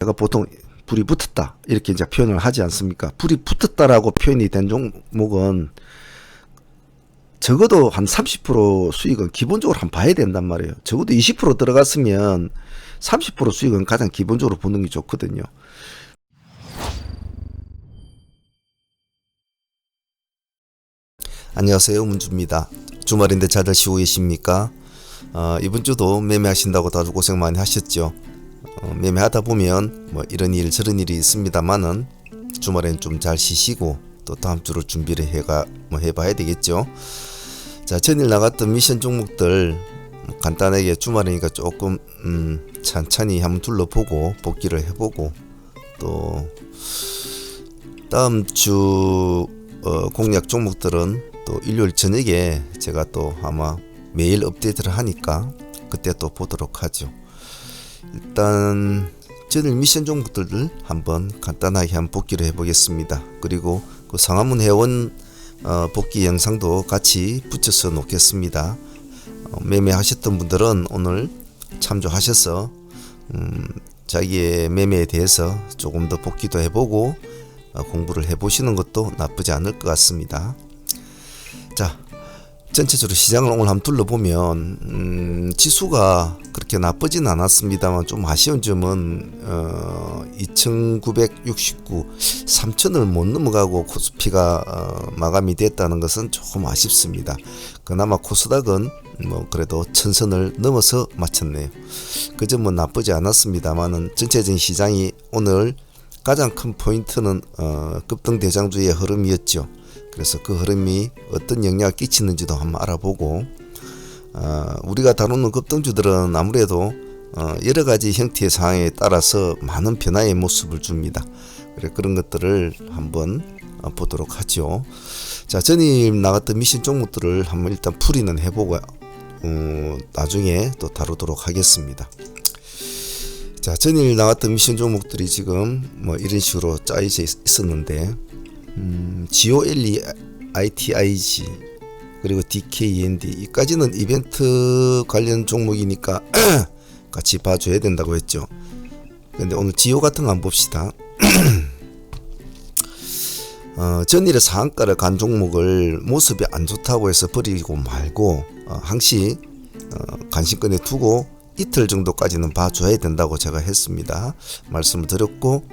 제가 보통 불이 붙었다 이렇게 이제 표현을 하지 않습니까? 불이 붙었다라고 표현이 된 종목은 적어도 한 30% 수익은 기본적으로 한 봐야 된단 말이에요. 적어도 20% 들어갔으면 30% 수익은 가장 기본적으로 보는 게 좋거든요. 안녕하세요, 문주입니다. 주말인데 잘들 쉬고 계십니까? 이번 주도 매매하신다고 다들 고생 많이 하셨죠. 매매하다 보면 뭐 이런 일 저런 일이 있습니다만은 주말엔 좀 잘 쉬시고 또 다음 주를 준비를 해봐야 되겠죠. 자, 전일 나갔던 미션 종목들 간단하게 주말이니까 조금 천천히 한번 둘러보고 복귀를 해보고 또 다음 주 공략 종목들은 또 일요일 저녁에 제가 또 아마 매일 업데이트를 하니까 그때 또 보도록 하죠. 일단 전일 미션 종목들을 한번 간단하게 한번 복귀를 해보겠습니다. 그리고 그 상한문 회원 복귀 영상도 같이 붙여서 놓겠습니다. 매매하셨던 분들은 오늘 참조하셔서 자기의 매매에 대해서 조금 더 복귀도 해보고 공부를 해보시는 것도 나쁘지 않을 것 같습니다. 자, 전체적으로 시장을 오늘 한번 둘러보면 지수가 그렇게 나쁘진 않았습니다만 좀 아쉬운 점은 2969, 3000을 못 넘어가고 코스피가 마감이 됐다는 것은 조금 아쉽습니다. 그나마 코스닥은 뭐 그래도 1000선을 넘어서 마쳤네요. 그 점은 나쁘지 않았습니다만은 전체적인 시장이 오늘 가장 큰 포인트는 급등대장주의 흐름이었죠. 그래서 그 흐름이 어떤 영향을 끼치는지도 한번 알아보고 우리가 다루는 급등주들은 아무래도 여러가지 형태의 상황에 따라서 많은 변화의 모습을 줍니다. 그래 그런 것들을 한번 보도록 하죠. 자, 전일 나갔던 미션 종목들을 한번 일단 풀이는 해보고 나중에 또 다루도록 하겠습니다. 자, 전일 나왔던 미션 종목들이 지금 뭐 이런 식으로 짜여져 있었는데 GOLE, ITIG 그리고 DKND 이까지는 이벤트 관련 종목이니까 같이 봐줘야 된다고 했죠. 근데 오늘 GO 같은 거 한번 봅시다. 전일에 상한가를 간 종목을 모습이 안 좋다고 해서 버리고 말고 항시 관심권에 두고 이틀 정도까지는 봐줘야 된다고 제가 했습니다. 말씀을 드렸고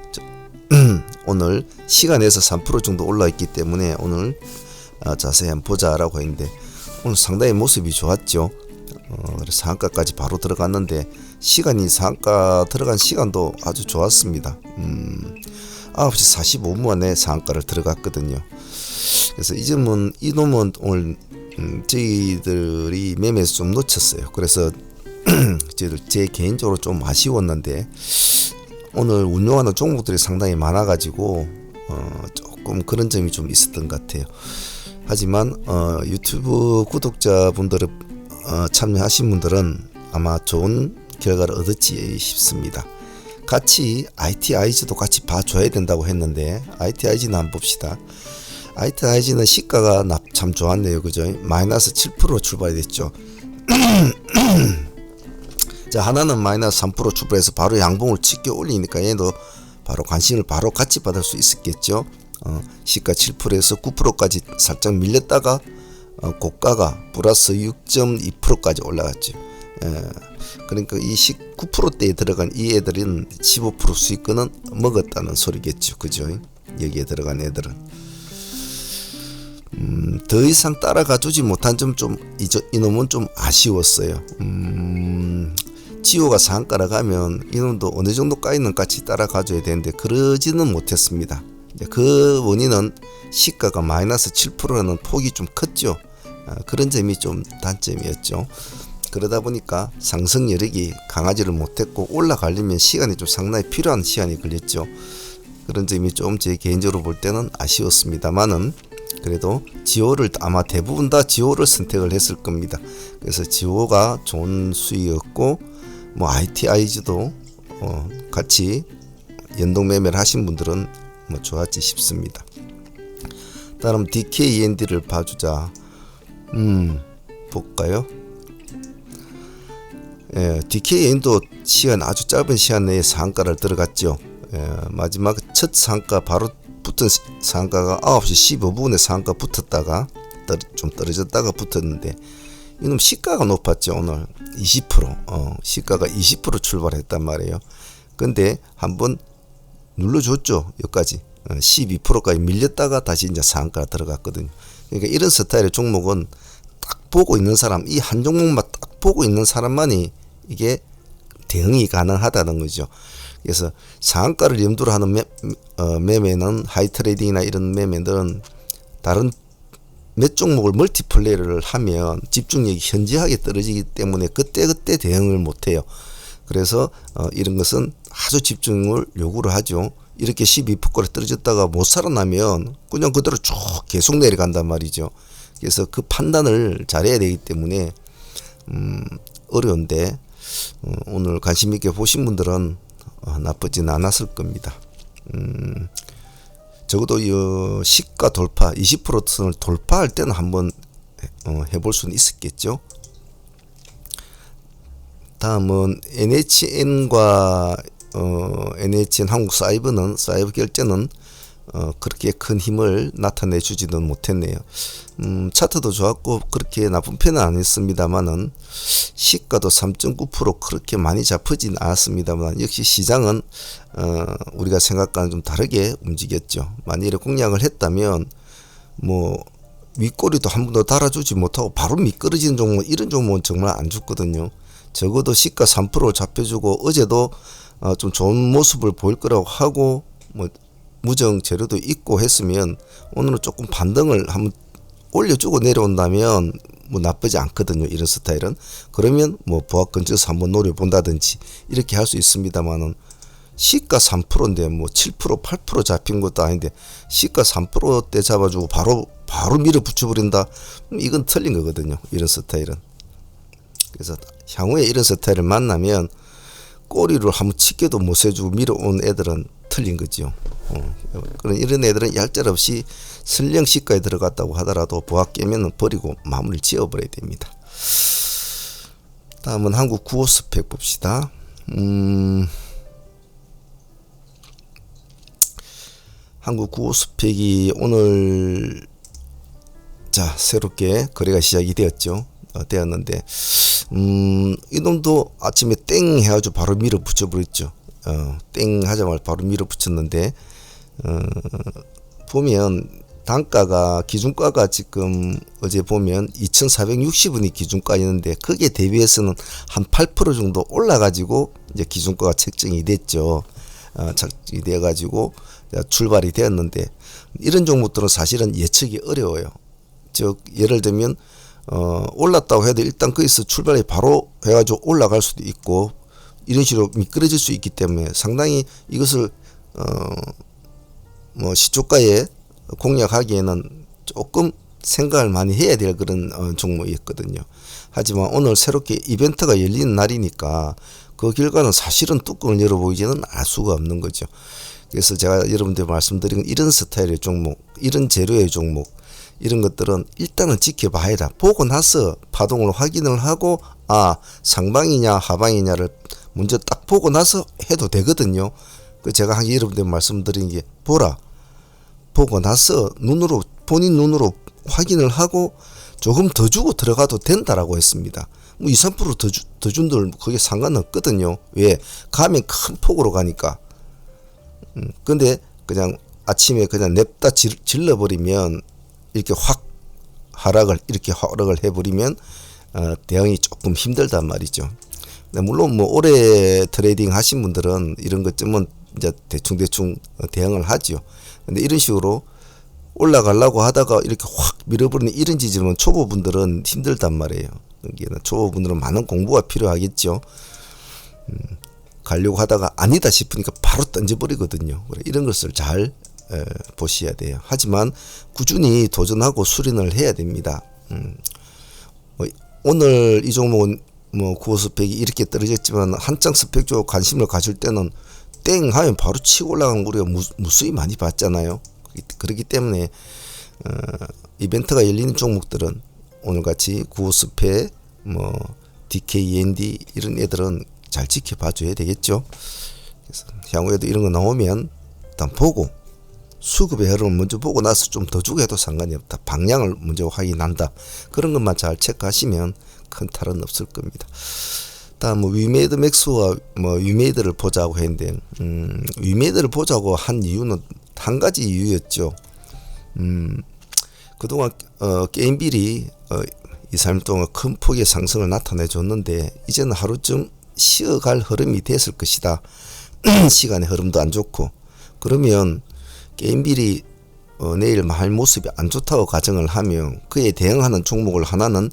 오늘 시간에서 3% 정도 올라있기 때문에 오늘 자세히 한번 보자라고 했는데 오늘 상당히 모습이 좋았죠. 그래서 상한가까지 바로 들어갔는데 시간이 상한가 들어간 시간도 아주 좋았습니다. 9시 45분 만에 상한가를 들어갔거든요. 그래서 이 놈은 오늘 저희들이 매매에서 좀 놓쳤어요. 그래서 제 개인적으로 좀 아쉬웠는데 오늘 운용하는 종목들이 상당히 많아가지고 조금 그런 점이 좀 있었던 것 같아요. 하지만 유튜브 구독자분들을 참여하신 분들은 아마 좋은 결과를 얻었지 싶습니다. 같이 ITIG도 같이 봐줘야 된다고 했는데 ITIG는 한번 봅시다. ITIG는 시가가 참 좋았네요. 그죠? 마이너스 7% 출발됐죠. 자, 하나는 마이너스 3% 출발해서 바로 양봉을 치켜 올리니까 얘도 바로 관심을 바로 같이 받을 수 있었겠죠. 시가 7%에서 9%까지 살짝 밀렸다가 고가가 플러스 6.2%까지 올라갔죠. 그러니까 이 19%대에 들어간 이 애들은 15% 수익권은 먹었다는 소리겠죠. 그죠? 여기에 들어간 애들은 더 이상 따라가 주지 못한 점 좀 이놈은 좀 아쉬웠어요. 지오가 상한가라 가면 이놈도 어느 정도 까이는 같이 따라가 줘야 되는데 그러지는 못했습니다. 그 원인은 시가가 마이너스 7%라는 폭이 좀 컸죠. 그런 점이 좀 단점이었죠. 그러다 보니까 상승 여력이 강하지를 못했고 올라가려면 시간이 좀 상당히 필요한 시간이 걸렸죠. 그런 점이 좀 제 개인적으로 볼 때는 아쉬웠습니다만은 그래도 지오를 아마 대부분 다 지오를 선택을 했을 겁니다. 그래서 지오가 좋은 수익이었고 뭐 ITIG도 같이 연동 매매를 하신 분들은 뭐 좋았지 싶습니다. 다음 DKND를 봐주자. 볼까요? DKN도 시간 아주 짧은 시간 내에 상한가를 들어갔죠. 마지막 첫 상한가 바로 붙은 상한가가 9시 15분에 상한가 붙었다가 좀 떨어졌다가 붙었는데 이놈 시가가 높았죠. 오늘 20% 시가가 20% 출발했단 말이에요. 근데 한번 눌러줬죠. 여기까지 12%까지 밀렸다가 다시 이제 상한가 들어갔거든요. 그러니까 이런 스타일의 종목은 딱 보고 있는 사람, 이 한 종목만 딱 보고 있는 사람만이 이게 대응이 가능하다는 거죠. 그래서 상한가를 염두로 하는 매매는 하이트레이딩이나 이런 매매들은 다른 몇 종목을 멀티플레이를 하면 집중력이 현저하게 떨어지기 때문에 그때그때 대응을 못해요. 그래서 이런 것은 아주 집중을 요구를 하죠. 이렇게 12%까지 떨어졌다가 못 살아나면 그냥 그대로 쭉 계속 내려간단 말이죠. 그래서 그 판단을 잘해야 되기 때문에 어려운데 오늘 관심 있게 보신 분들은 나쁘진 않았을 겁니다. 적어도 이 시가 돌파 20%선을 돌파할 때는 한번 해볼 수는 있었겠죠. 다음은 NHN과 NHN 한국 사이버 결제는 그렇게 큰 힘을 나타내 주지는 못했네요. 차트도 좋았고 그렇게 나쁜 편은 아니었습니다만은 시가도 3.9% 그렇게 많이 잡히진 않았습니다만 역시 시장은 우리가 생각과는 좀 다르게 움직였죠. 만일에 공략을 했다면 뭐 윗꼬리도 한 번도 달아주지 못하고 바로 미끄러지는 종목, 이런 종목은 정말 안 좋거든요. 적어도 시가 3% 잡혀주고 어제도 좀 좋은 모습을 보일 거라고 하고 뭐 무정 재료도 있고 했으면 오늘은 조금 반등을 한번 올려주고 내려온다면 뭐 나쁘지 않거든요. 이런 스타일은. 그러면 뭐 보합 근처에서 한번 노려본다든지 이렇게 할 수 있습니다만은 시가 3%인데 뭐 7% 8% 잡힌 것도 아닌데 시가 3%대 잡아주고 바로 밀어붙여 버린다. 이건 틀린 거거든요. 이런 스타일은. 그래서 향후에 이런 스타일을 만나면 꼬리를 한번 치게도 못 세주고 밀어온 애들은 틀린 거죠. 그런 이런 애들은 얄짤없이 설령 시가에 들어갔다고 하더라도 보합 깨면 버리고 마무리를 지어버려야 됩니다. 다음은 한국 95 스펙 봅시다. 한국 95 스펙이 오늘 새롭게 거래가 시작이 되었는데 이놈도 아침에 땡 해가지고 바로 밀어붙여 버렸죠. 땡 하자마자 바로 밀어붙였는데 보면 단가가 기준가가 지금 어제 보면 2,460원이 기준가였는데 거기에 대비해서는 한 8% 정도 올라가지고 이제 기준가가 책정이 됐죠. 책정이 돼가지고 출발이 되었는데 이런 종목들은 사실은 예측이 어려워요. 즉 예를 들면 올랐다고 해도 일단 거기서 출발이 바로 해가지고 올라갈 수도 있고 이런 식으로 미끄러질 수 있기 때문에 상당히 이것을 뭐 시초가에 공략하기에는 조금 생각을 많이 해야 될 그런 종목이었거든요. 하지만 오늘 새롭게 이벤트가 열리는 날이니까 그 결과는 사실은 뚜껑을 열어보이지는 알 수가 없는 거죠. 그래서 제가 여러분들 말씀드린 이런 스타일의 종목, 이런 재료의 종목, 이런 것들은 일단은 지켜봐야 돼. 보고 나서 파동을 확인을 하고 상방이냐 하방이냐를 먼저 딱 보고 나서 해도 되거든요. 제가 여러분들 말씀드린 게 보고 나서 본인 눈으로 확인을 하고 조금 더 주고 들어가도 된다라고 했습니다. 뭐 2, 3% 더 준들 그게 상관없거든요. 왜? 가면 큰 폭으로 가니까. 근데 그냥 아침에 그냥 냅다 질러버리면 이렇게 하락을 해버리면 대응이 조금 힘들단 말이죠. 물론 뭐 오래 트레이딩 하신 분들은 이런 것쯤은 이제 대충 대응을 하죠. 근데 이런 식으로 올라가려고 하다가 이렇게 확 밀어버리는 이런 지점은 초보분들은 힘들단 말이에요. 초보분들은 많은 공부가 필요하겠죠. 가려고 하다가 아니다 싶으니까 바로 던져버리거든요. 이런 것을 잘 보셔야 돼요. 하지만 꾸준히 도전하고 수련을 해야 됩니다. 오늘 이 종목은 뭐 95 스펙이 이렇게 떨어졌지만 한창 스펙 쪽 관심을 가질 때는 땡 하면 바로 치고 올라가는 거 우리가 무수히 많이 봤잖아요. 그렇기 때문에 이벤트가 열리는 종목들은 오늘같이 95 스펙 DKND 이런 애들은 잘 지켜봐 줘야 되겠죠. 그래서 향후에도 이런 거 나오면 일단 보고 수급의 흐름을 먼저 보고 나서 좀 더 주고 해도 상관이 없다. 방향을 먼저 확인한다. 그런 것만 잘 체크하시면 큰 탈은 없을 겁니다. 다음 위메이드 맥스와 위메이드를 보자고 했는데 위메이드를 보자고 한 이유는 한 가지 이유였죠. 그동안 게임빌이 2-3일 동안 큰 폭의 상승을 나타내 줬는데 이제는 하루쯤 쉬어갈 흐름이 됐을 것이다. 시간의 흐름도 안 좋고 그러면 게임빌이 내일 말 모습이 안 좋다고 가정을 하면 그에 대응하는 종목을 하나는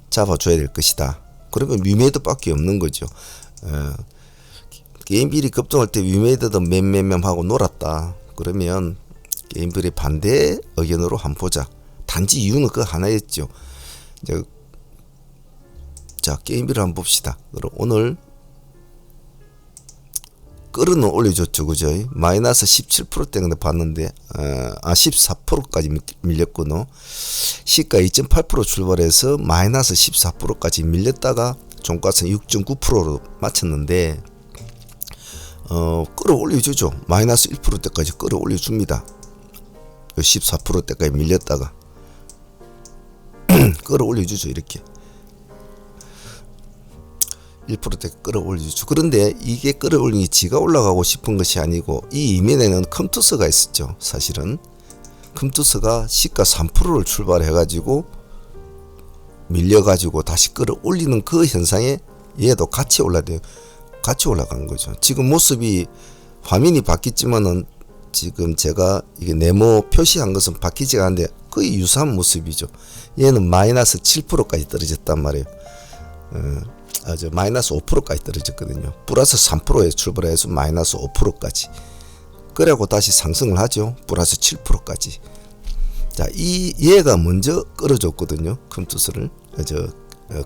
잡아줘야 될 것이다. 그러면 위메이드밖에 없는 거죠. 게임빌이 급등할 때 위메이드도 맴하고 놀았다. 그러면 게임빌의 반대 의견으로 한번 보자. 단지 이유는 그 하나였죠. 자, 게임빌을 한번 봅시다. 그럼 오늘 끌어는 올려줬죠, 그죠? 마이너스 17%대인데 봤는데 14%까지 밀렸구나. 시가 2.8% 출발해서 마이너스 14%까지 밀렸다가 종가선 6.9%로 마쳤는데 끌어올려주죠. 마이너스 1%대까지 끌어올려줍니다. 14%대까지 밀렸다가 끌어올려주죠. 이렇게 1%대 끌어올려주죠. 그런데 이게 끌어올리니 지가 올라가고 싶은 것이 아니고 이 이면에는 컴투스가 있었죠. 사실은 컴투스가 시가 3%를 출발해가지고 밀려가지고 다시 끌어올리는 그 현상에 얘도 같이 올라간 거죠. 지금 모습이 화면이 바뀌지만은 지금 제가 이게 네모 표시한 것은 바뀌지가 않는데 거의 유사한 모습이죠. 얘는 마이너스 7%까지 떨어졌단 말이에요. 마이너스 5%까지 떨어졌거든요. 플러스 3%에 출발해서 마이너스 5%까지. 그래고 다시 상승을 하죠. 플러스 7%까지. 자, 얘가 먼저 끌어줬거든요. 컴투스를.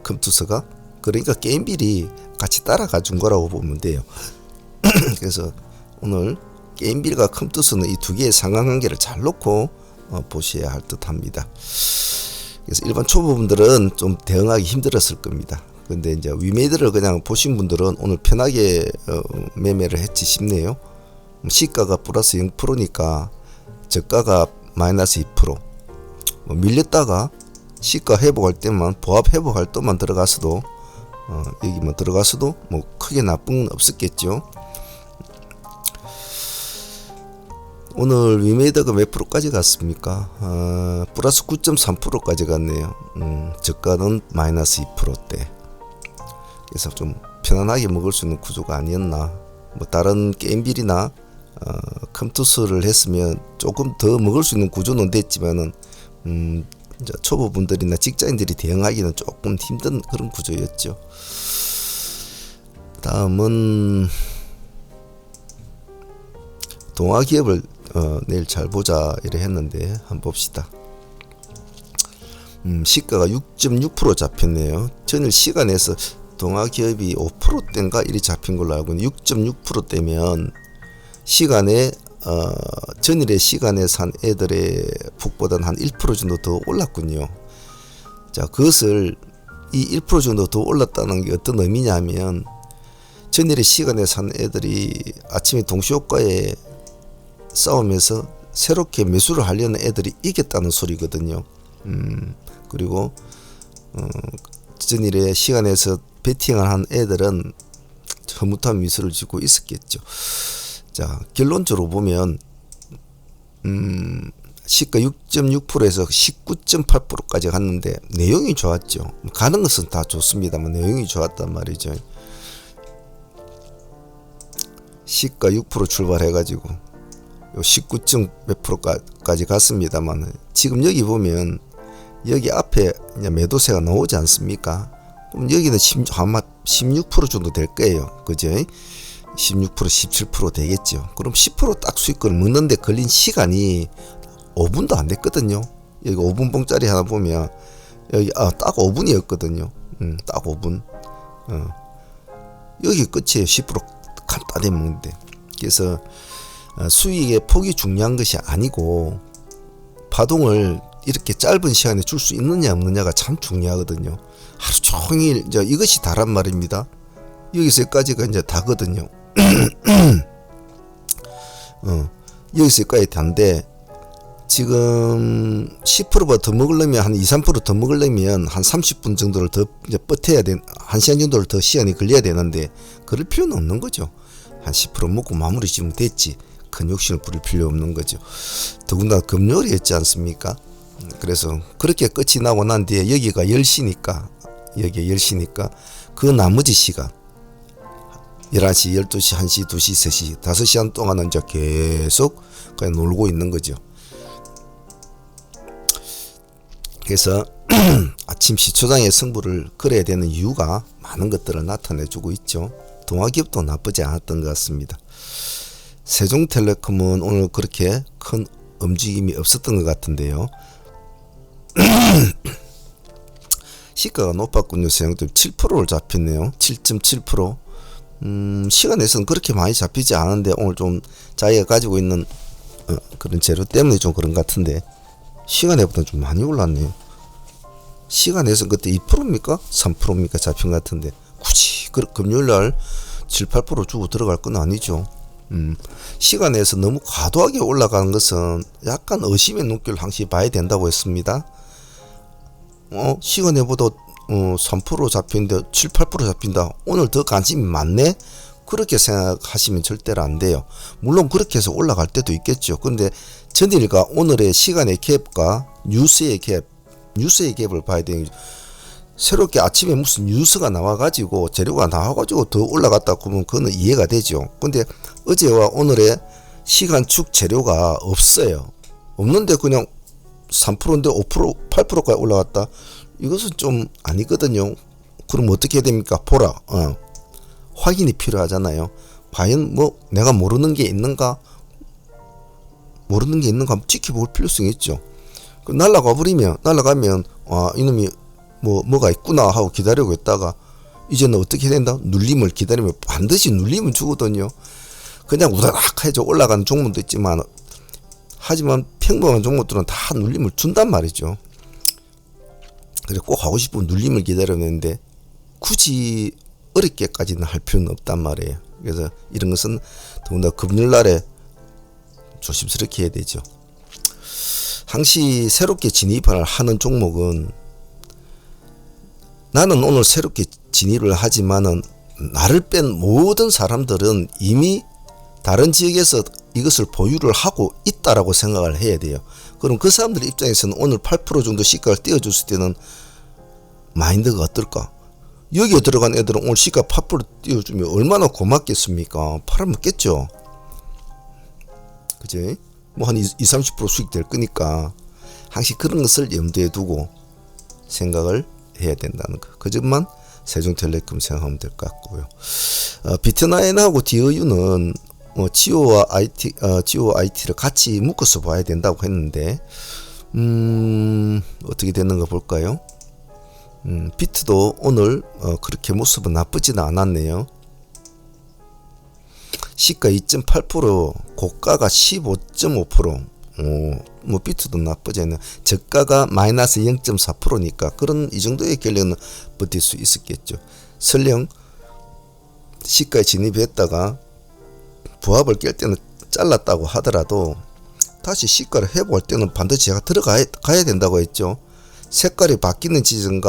컴투스가. 그러니까 게임빌이 같이 따라가 준 거라고 보면 돼요. 그래서 오늘 게임빌과 컴투스는 이 두 개의 상관관계를 잘 놓고 보셔야 할 듯 합니다. 그래서 일반 초보분들은 좀 대응하기 힘들었을 겁니다. 근데 이제 위메이드를 그냥 보신 분들은 오늘 편하게 매매를 했지 싶네요. 시가가 플러스 0%니까 저가가 마이너스 2%. 밀렸다가 시가 회복할 때만 보합 회복할 때만 들어가서도 여기만 들어가서도 뭐 크게 나쁜 건 없었겠죠. 오늘 위메이드가 몇 프로까지 갔습니까? 플러스 9.3%까지 갔네요. 저가는 마이너스 2%대. 그래서 좀 편안하게 먹을 수 있는 구조가 아니었나. 뭐 다른 게임빌이나 컴투스를 했으면 조금 더 먹을 수 있는 구조는 됐지만은 이제 초보분들이나 직장인들이 대응하기는 조금 힘든 그런 구조였죠. 다음은 동아기업을 내일 잘 보자 이래 했는데 한번 봅시다. 시가가 6.6% 잡혔네요. 전일 시간에서 동아기업이 5%대인가 이리 잡힌 걸로 알고 있는데 6.6%대면 시간에 전일의 시간에 산 애들의 폭보다는 한 1% 정도 더 올랐군요. 자, 그것을 이 1% 정도 더 올랐다는 게 어떤 의미냐면 전일의 시간에 산 애들이 아침에 동시효과에 싸우면서 새롭게 매수를 하려는 애들이 이겼다는 소리거든요. 그리고 전일의 시간에서 베팅을 한 애들은 흐뭇한 미소를 짓고 있었겠죠. 자, 결론적으로 보면 시가 6.6%에서 19.8%까지 갔는데 내용이 좋았죠. 가는 것은 다 좋습니다만 내용이 좋았단 말이죠. 시가 6% 출발해가지고 19. 몇 %까지 갔습니다만 지금 여기 보면 여기 앞에 매도세가 나오지 않습니까? 그럼 여기는 아마 16% 정도 될 거예요. 그죠? 16%, 17% 되겠죠. 그럼 10% 딱 수익권을 먹는데 걸린 시간이 5분도 안 됐거든요. 여기 5분 봉짜리 하나 보면 여기 딱 5분이었거든요. 딱 5분. 여기 끝이에요. 10% 간단히 먹는데. 그래서 수익의 폭이 중요한 것이 아니고 파동을 이렇게 짧은 시간에 줄 수 있느냐 없느냐가 참 중요하거든요. 하루 종일 이제 이것이 다란 말입니다. 여기서 여기까지가 이제 다거든요. 여기서 여기까지 다인데 지금 10%가 더 먹으려면 한 2, 3% 더 먹으려면 한 30분 정도를 더 이제 버텨야 돼. 1시간 정도를 더 시간이 걸려야 되는데 그럴 필요는 없는 거죠. 한 10% 먹고 마무리 지으면 됐지. 큰 욕심을 부릴 필요 없는 거죠. 더군다나 금요일이었지 않습니까? 그래서 그렇게 끝이 나고 난 뒤에 여기가 10시니까 그 나머지 시간 11시, 12시, 1시, 2시, 3시, 5시간 동안은 이제 계속 그냥 놀고 있는 거죠. 그래서 아침 시초장의 승부를 걸어야 되는 이유가 많은 것들을 나타내주고 있죠. 동아기업도 나쁘지 않았던 것 같습니다. 세종텔레콤은 오늘 그렇게 큰 움직임이 없었던 것 같은데요. 시가가 높았군요. 세종텔 7%를 잡혔네요. 7.7%. 시간에서는 그렇게 많이 잡히지 않은데 오늘 좀 자기가 가지고 있는 그런 재료 때문에 좀 그런 것 같은데 시간에보다 좀 많이 올랐네요. 시간에서는 그때 2%입니까? 3%입니까? 잡힌 것 같은데 굳이 금요일날 7, 8% 주고 들어갈 건 아니죠. 시간에서 너무 과도하게 올라가는 것은 약간 의심의 눈길을 항시 봐야 된다고 했습니다. 시간에보다 3% 잡힌데 7, 8% 잡힌다. 오늘 더 관심이 많네? 그렇게 생각하시면 절대로 안 돼요. 물론 그렇게 해서 올라갈 때도 있겠죠. 근데 전일과 오늘의 시간의 갭과 뉴스의 갭을 봐야 되는 거죠. 새롭게 아침에 무슨 뉴스가 나와가지고 재료가 나와가지고 더 올라갔다 그러면 그거는 이해가 되죠. 근데 어제와 오늘의 시간축 재료가 없어요. 없는데 그냥 3%인데 5%, 8%까지 올라갔다. 이것은 좀 아니거든요. 그럼 어떻게 해야 됩니까? 보라. 확인이 필요하잖아요. 과연 뭐 내가 모르는 게 있는가 한번 지켜볼 필요성이 있죠. 날아가면 이놈이 뭐가 있구나 하고 기다리고 있다가 이제는 어떻게 된다? 눌림을 기다리면 반드시 눌림을 주거든요. 그냥 우다락 해서 올라가는 종목도 있지만 하지만 평범한 종목들은 다 눌림을 준단 말이죠. 그래서 꼭 하고 싶으면 눌림을 기다려야 되는데 굳이 어렵게까지는 할 필요는 없단 말이에요. 그래서 이런 것은 더군다나 금요일날에 조심스럽게 해야 되죠. 항시 새롭게 진입을 하는 종목은 나는 오늘 새롭게 진입을 하지만은 나를 뺀 모든 사람들은 이미 다른 지역에서 이것을 보유를 하고 있다라고 생각을 해야 돼요. 그럼 그 사람들 입장에서는 오늘 8% 정도 시가를 띄워줬을 때는 마인드가 어떨까? 여기에 들어간 애들은 오늘 시가 8% 띄워주면 얼마나 고맙겠습니까? 팔아먹겠죠. 그지? 뭐 한 20-30% 수익 될 거니까 항상 그런 것을 염두에 두고 생각을 해야 된다는 거. 그 점만 세종텔레콤 생각하면 될 것 같고요. 비트나인하고 디어유는 지오와 IT를 같이 묶어서 봐야 된다고 했는데 어떻게 됐는가 볼까요? 비트도 오늘 그렇게 모습은 나쁘지는 않았네요. 시가 2.8%, 고가가 15.5%. 뭐 비트도 나쁘지 않네. 저가가 마이너스 0.4%니까 그런 이 정도의 결론은 버틸 수 있었겠죠. 설령 시가에 진입했다가 부합을 깰 때는 잘랐다고 하더라도 다시 시가를 회복할 때는 반드시 제가 들어가야 된다고 했죠. 색깔이 바뀌는 지점은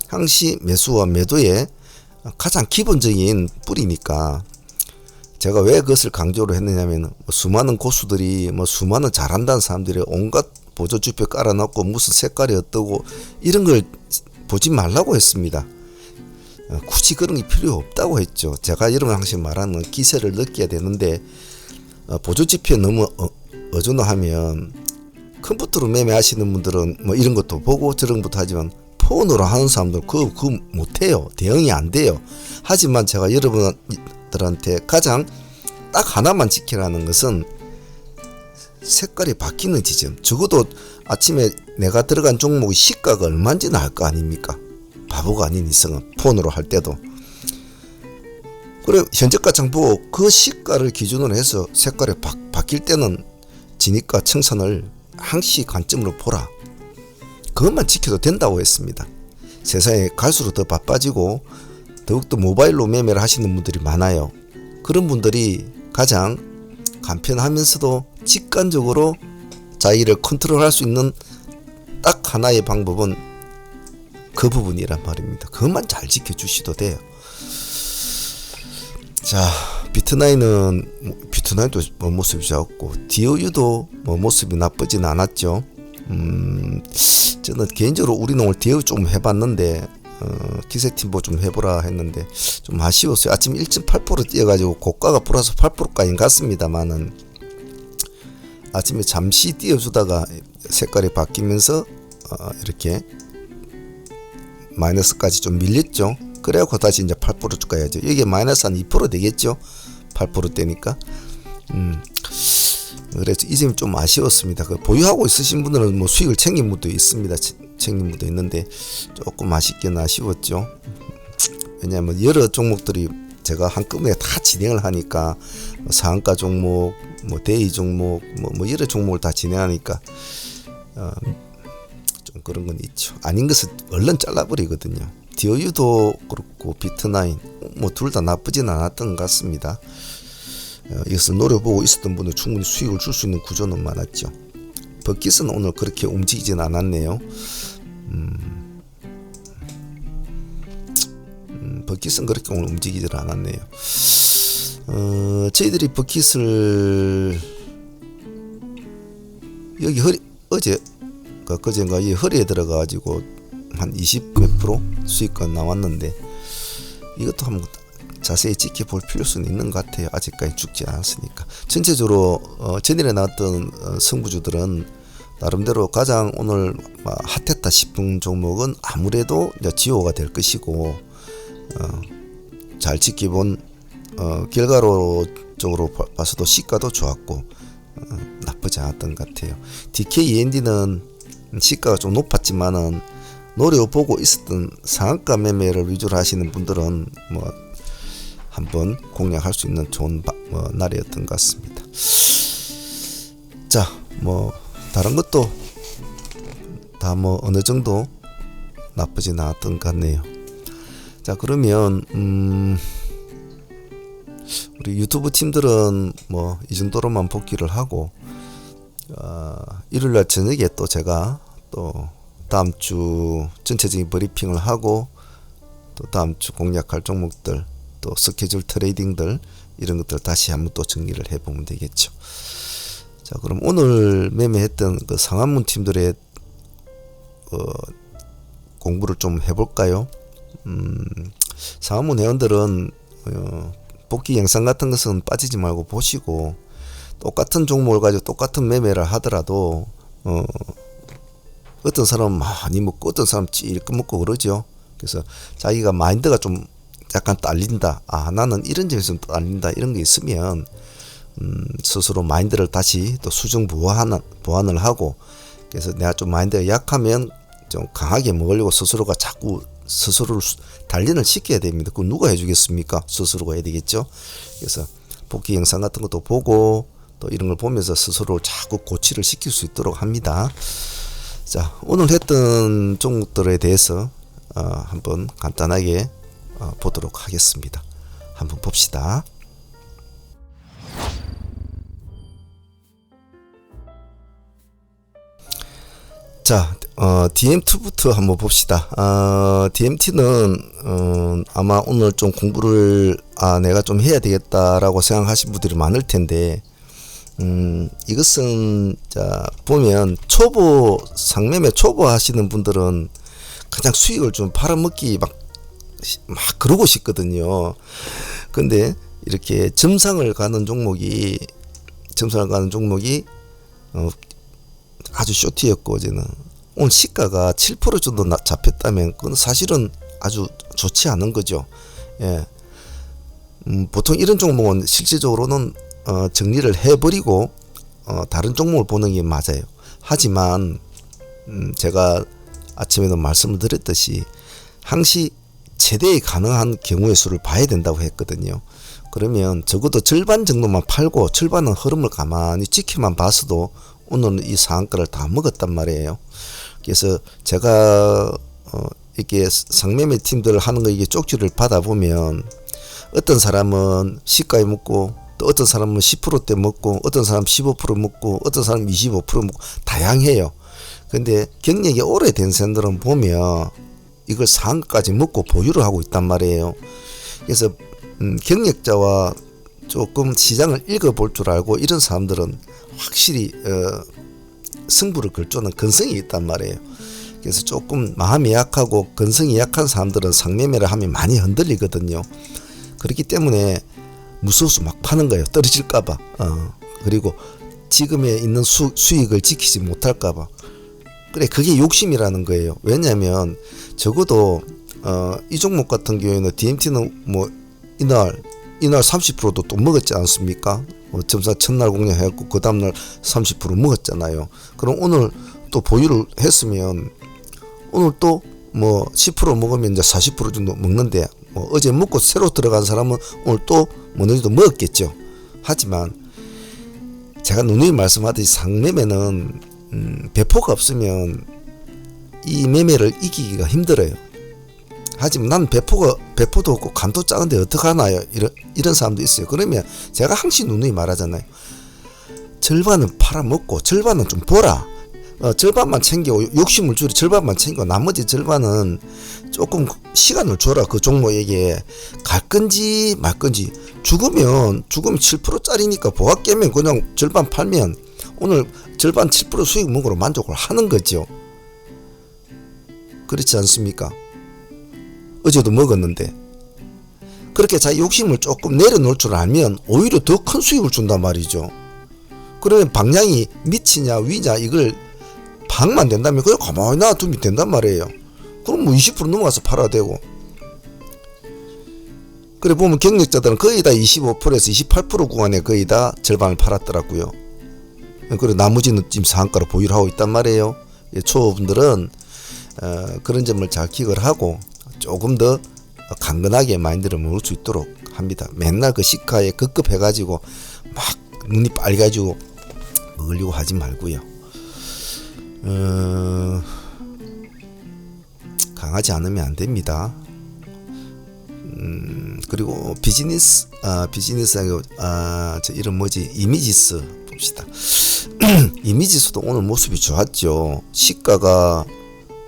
항시 매수와 매도의 가장 기본적인 뿌리니까 제가 왜 그것을 강조를 했느냐면 수많은 고수들이 수많은 잘한다는 사람들이 온갖 보조지표 깔아놓고 무슨 색깔이 어떠고 이런 걸 보지 말라고 했습니다. 굳이 그런 게 필요 없다고 했죠. 제가 여러분 항상 말하는 기세를 느껴야 되는데 보조지표에 너무 의존하면 컴퓨터로 매매하시는 분들은 뭐 이런 것도 보고 저런 것도 하지만 폰으로 하는 사람들은 그거 못해요. 대응이 안 돼요. 하지만 제가 여러분들한테 가장 딱 하나만 지키라는 것은 색깔이 바뀌는 지점. 적어도 아침에 내가 들어간 종목의 시가가 얼마인지는 알 거 아닙니까? 바보가 아닌 이상은 폰으로 할 때도. 그래 현저가장 보고 그 시가를 기준으로 해서 색깔이 바뀔 때는 진입가 청산을 항시 관점으로 보라. 그것만 지켜도 된다고 했습니다. 세상에 갈수록 더 바빠지고 더욱더 모바일로 매매를 하시는 분들이 많아요. 그런 분들이 가장 간편하면서도 직관적으로 자기를 컨트롤할 수 있는 딱 하나의 방법은 그 부분이란 말입니다. 그것만 잘 지켜주셔도 돼요. 자, 비트나인도 뭐 모습이 좋았고 DOU도 뭐 모습이 나쁘진 않았죠. 저는 개인적으로 우리는 오늘 DOU 좀 해봤는데 기세팀보 좀 해보라 했는데 좀 아쉬웠어요. 아침 1.8% 뛰어가지고 고가가 플러스 8%까지 갔습니다만은 아침에 잠시 뛰어주다가 색깔이 바뀌면서 이렇게 마이너스까지 좀 밀렸죠. 그래갖고 다시 이제 8% 가야죠. 여기에 마이너스 한 2% 되겠죠. 8%대니까. 그래서 이 점이 좀 아쉬웠습니다. 그 보유하고 있으신 분들은 뭐 수익을 챙긴 분도 있습니다. 챙긴 분도 있는데 조금 아쉽긴 아쉬웠죠. 왜냐하면 여러 종목들이 제가 한꺼번에 다 진행을 하니까 상한가 종목, 뭐 대의 종목, 뭐 여러 종목을 다 진행하니까 좀 그런 건 있죠. 아닌 것은 얼른 잘라버리거든요. DOU도 그렇고 비트나인 뭐 둘 다 나쁘진 않았던 것 같습니다. 이것을 노려보고 있었던 분은 충분히 수익을 줄 수 있는 구조는 많았죠. 버킷은 오늘 그렇게 움직이진 않았네요. 버킷은 그렇게 오늘 움직이질 않았네요. 저희들이 버킷을 여기 그제인가 이 허리에 들어가가지고 한 20 몇 프로 수익권 나왔는데 이것도 한번 자세히 지켜볼 필요성은 있는 것 같아요. 아직까지 죽지 않았으니까. 전체적으로 전일에 나왔던 승부주들은 나름대로 가장 오늘 핫했다 싶은 종목은 아무래도 이제 지오가 될 것이고 잘 지켜본 결과론적으로 봐서도 시가도 좋았고 나쁘지 않았던 것 같아요. DKEND는 시가가 좀 높았지만은 노려보고 있었던 상한가 매매를 위주로 하시는 분들은 뭐 한번 공략할 수 있는 좋은 날이었던 것 같습니다. 자, 뭐 다른 것도 다 뭐 어느 정도 나쁘진 않았던 것 같네요. 자, 그러면 우리 유튜브 팀들은 뭐 이 정도로만 복귀를 하고 일요일날 저녁에 또 제가 또 다음 주 전체적인 브리핑을 하고 또 다음 주 공략할 종목들 또 스케줄 트레이딩들 이런 것들 다시 한번 또 정리를 해보면 되겠죠. 자, 그럼 오늘 매매했던 그 상한문 팀들의 공부를 좀 해볼까요? 상한문 회원들은 복귀 영상 같은 것은 빠지지 말고 보시고 똑같은 종목을 가지고 똑같은 매매를 하더라도 어떤 사람은 많이 먹고 어떤 사람은 찔끔 먹고 그러죠. 그래서 자기가 마인드가 좀 약간 딸린다. 나는 이런 점에서 딸린다. 이런 게 있으면 스스로 마인드를 다시 또 수정 보완을 하고 그래서 내가 좀 마인드가 약하면 좀 강하게 먹으려고 스스로가 자꾸 스스로를 단련을 시켜야 됩니다. 그거 누가 해주겠습니까? 스스로가 해야 되겠죠. 그래서 복귀 영상 같은 것도 보고 또 이런 걸 보면서 스스로를 자꾸 고치를 시킬 수 있도록 합니다. 자, 오늘 했던 종목들에 대해서 한번 간단하게 보도록 하겠습니다. 한번 봅시다. 자, DMT부터 한번 봅시다. DMT는 아마 오늘 좀 공부를 내가 좀 해야 되겠다라고 생각하신 분들이 많을 텐데 이것은 자 보면 상매매 초보 하시는 분들은 그냥 수익을 좀 팔아먹기 막 그러고 싶거든요. 근데 이렇게 점상을 가는 종목이 아주 쇼트였고 어제는 오늘 시가가 7% 정도 잡혔다면 그건 사실은 아주 좋지 않은 거죠. 예. 보통 이런 종목은 실질적으로는 정리를 해버리고 다른 종목을 보는 게 맞아요. 하지만 제가 아침에도 말씀을 드렸듯이 항시 최대의 가능한 경우의 수를 봐야 된다고 했거든요. 그러면 적어도 절반 정도만 팔고 절반은 흐름을 가만히 지켜만 봤어도 오늘은 이 상한가를 다 먹었단 말이에요. 그래서 제가 이렇게 상매매 팀들 하는 거 이게 쪽지를 받아보면 어떤 사람은 시가에 먹고 또 어떤 사람은 10%대 먹고 어떤 사람 15% 먹고 어떤 사람 25% 먹고 다양해요. 근데 경력이 오래된 사람들은 보면 이걸 상한가까지 먹고 보유를 하고 있단 말이에요. 그래서 경력자와 조금 시장을 읽어볼 줄 알고 이런 사람들은 확실히 승부를 걸 줄 아는 근성이 있단 말이에요. 그래서 조금 마음이 약하고 근성이 약한 사람들은 상매매를 하면 많이 흔들리거든요. 그렇기 때문에 무서워서 막 파는 거예요. 떨어질까봐. 그리고 지금에 있는 수익을 지키지 못할까봐. 그래, 그게 욕심이라는 거예요. 왜냐하면 적어도 이 종목 같은 경우에는 DMT는 뭐 이날 30%도 또 먹었지 않습니까? 점사 첫날 공략해갖고 그 다음날 30% 먹었잖아요. 그럼 오늘 또 보유를 했으면 오늘 또 뭐 10% 먹으면 이제 40% 정도 먹는데 뭐 어제 먹고 새로 들어간 사람은 오늘 또 어느 정도 먹었겠죠. 하지만 제가 누누이 말씀하듯이 상매매는 배포가 없으면 이 매매를 이기기가 힘들어요. 하지만 난 배포도 없고 간도 작은데 어떡하나요? 이런 사람도 있어요. 그러면 제가 항상 누누이 말하잖아요. 절반은 팔아먹고 절반은 좀 보라. 절반만 챙기고 욕심을 줄이 절반만 챙기고 나머지 절반은 조금 시간을 줘라. 그 종목에게 갈 건지 말 건지. 죽으면 7%짜리니까 보합 깨면 그냥 절반 팔면 오늘 절반 7% 수익 먹으로 만족을 하는 거죠. 그렇지 않습니까? 어제도 먹었는데. 그렇게 자기 욕심을 조금 내려놓을 줄 알면 오히려 더 큰 수익을 준단 말이죠. 그러면 방향이 밑이냐 위냐 이걸 방만 된다면 그냥 가만히 놔두면 된단 말이에요. 그럼 뭐 20% 넘어가서 팔아야 되고. 그래 보면 경력자들은 거의 다 25%에서 28% 구간에 거의 다 절반을 팔았더라고요. 그리고 나머지는 지금 상한가로 보유를 하고 있단 말이에요. 초보분들은 그런 점을 잘 기억을 하고 조금 더 강건하게 마인드를 먹을 수 있도록 합니다. 맨날 그 시가에 급급해가지고 막 눈이 빨개가지고 먹으려고 하지 말고요. 강하지 않으면 안 됩니다. 그리고 비즈니스하고 저 이름 뭐지 이미지스 봅시다. 이미지스도 오늘 모습이 좋았죠. 시가가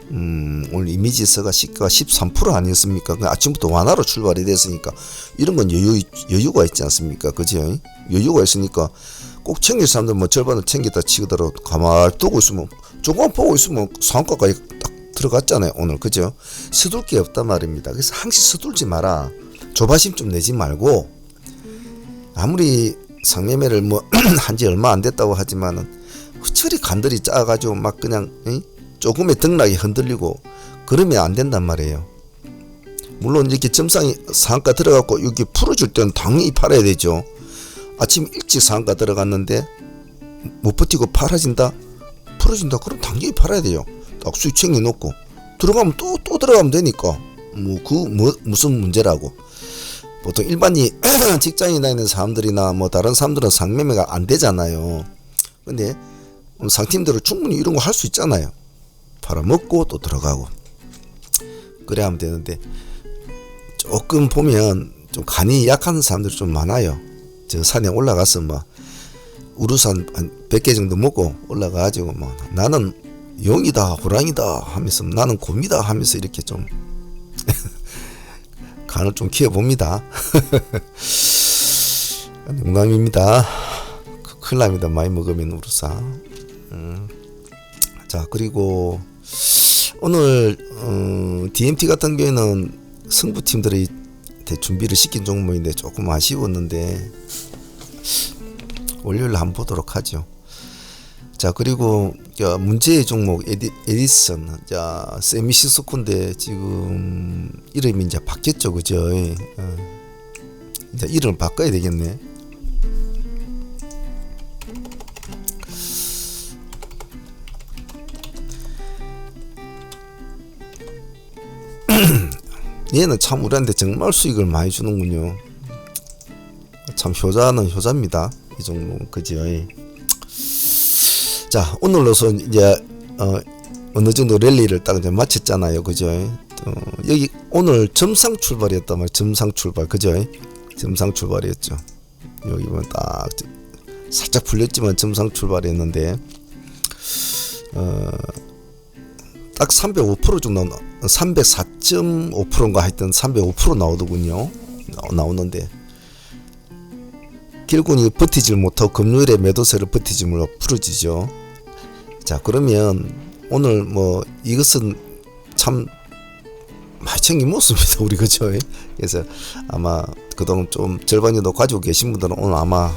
오늘 이미지스가 시가가 13% 아니었습니까? 아침부터 완화로 출발이 됐으니까 이런 건 여유가 있지 않습니까? 그죠? 여유가 있으니까 꼭 챙길 사람들 뭐 절반을 챙겼다 치더라도 가만히 두고 있으면 조금만 보고 있으면 상한가까지 딱 들어갔잖아요. 오늘 그죠? 서둘 게 없단 말입니다. 그래서 항상 서둘지 마라. 조바심 좀 내지 말고 아무리 상매매를 뭐 한지 얼마 안 됐다고 하지만은 처리 간들이 짜가지고 막 그냥 조금의 등락이 흔들리고 그러면 안 된단 말이에요. 물론 이렇게 점상이 상한가 들어갔고 여기 풀어줄 때는 당연히 팔아야 되죠. 아침 일찍 상한가 들어갔는데 못 버티고 팔아진다? 풀어진다? 그럼 당연히 팔아야 돼요. 딱 수익 챙겨놓고 들어가면 또 들어가면 되니까 무슨 문제라고. 보통 일반이 직장에 다니는 사람들이나 뭐 다른 사람들은 상매매가 안 되잖아요. 근데 상팀들은 충분히 이런 거 할 수 있잖아요. 팔아먹고 또 들어가고 그래야 하면 되는데 조금 보면 좀 간이 약한 사람들이 좀 많아요. 저 산에 올라가서 뭐 우루산 한 100개 정도 먹고 올라가가지고 뭐 나는 용이다 호랑이다 하면서 나는 곰이다 하면서 이렇게 좀 간을 좀 키워봅니다. 농담입니다. 큰일 납니다. 많이 먹으면 우루산. 자 그리고 오늘 DMT 같은 경우에는 승부팀들이 준비를 시킨 종목인데 조금 아쉬웠는데 월요일 한번 보도록 하죠. 자 그리고 문제의 종목 에디슨 세미시스코인데 지금 이름이 이제 바뀌었죠. 그죠? 이제 이름을 바꿔야 되겠네. 얘는 참 우리한테 정말 수익을 많이 주는군요. 참 효자는 효자입니다. 이 종목 그죠? 자, 오늘로서 이제 어느 정도 랠리를 딱 이제 마쳤잖아요, 그죠? 여기 오늘 점상 출발이었단 말이에요. 점상 출발, 그죠? 점상 출발이었죠. 여기 보면 딱 살짝 풀렸지만 점상 출발이었는데 딱 305% 정도 304.5%인가 하여튼 305% 나오더군요. 나오는데 결국은 버티질 못하고 금요일에 매도세를 버티지 못하고 풀어지죠. 자, 그러면 오늘 뭐 이것은 참 많이 챙겨 먹습니다, 우리, 그죠? 그래서 아마 그동안 좀 절반 정도 가지고 계신 분들은 오늘 아마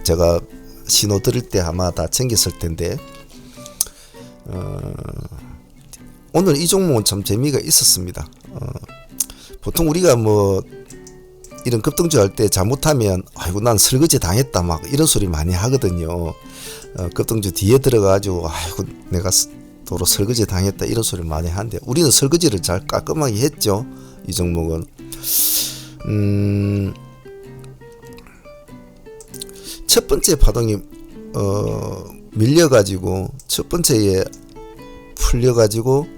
제가 신호 드릴 때 아마 다 챙겼을 텐데 오늘 이 종목은 참 재미가 있었습니다. 보통 우리가 뭐 이런 급등주 할 때 잘못하면 아이고 난 설거지 당했다 막 이런 소리 많이 하거든요. 급등주 뒤에 들어가지고 아이고 내가 도로 설거지 당했다 이런 소리 많이 하는데 우리는 설거지를 잘 깔끔하게 했죠. 이 종목은 첫 번째 파동이 밀려가지고 첫 번째에 풀려가지고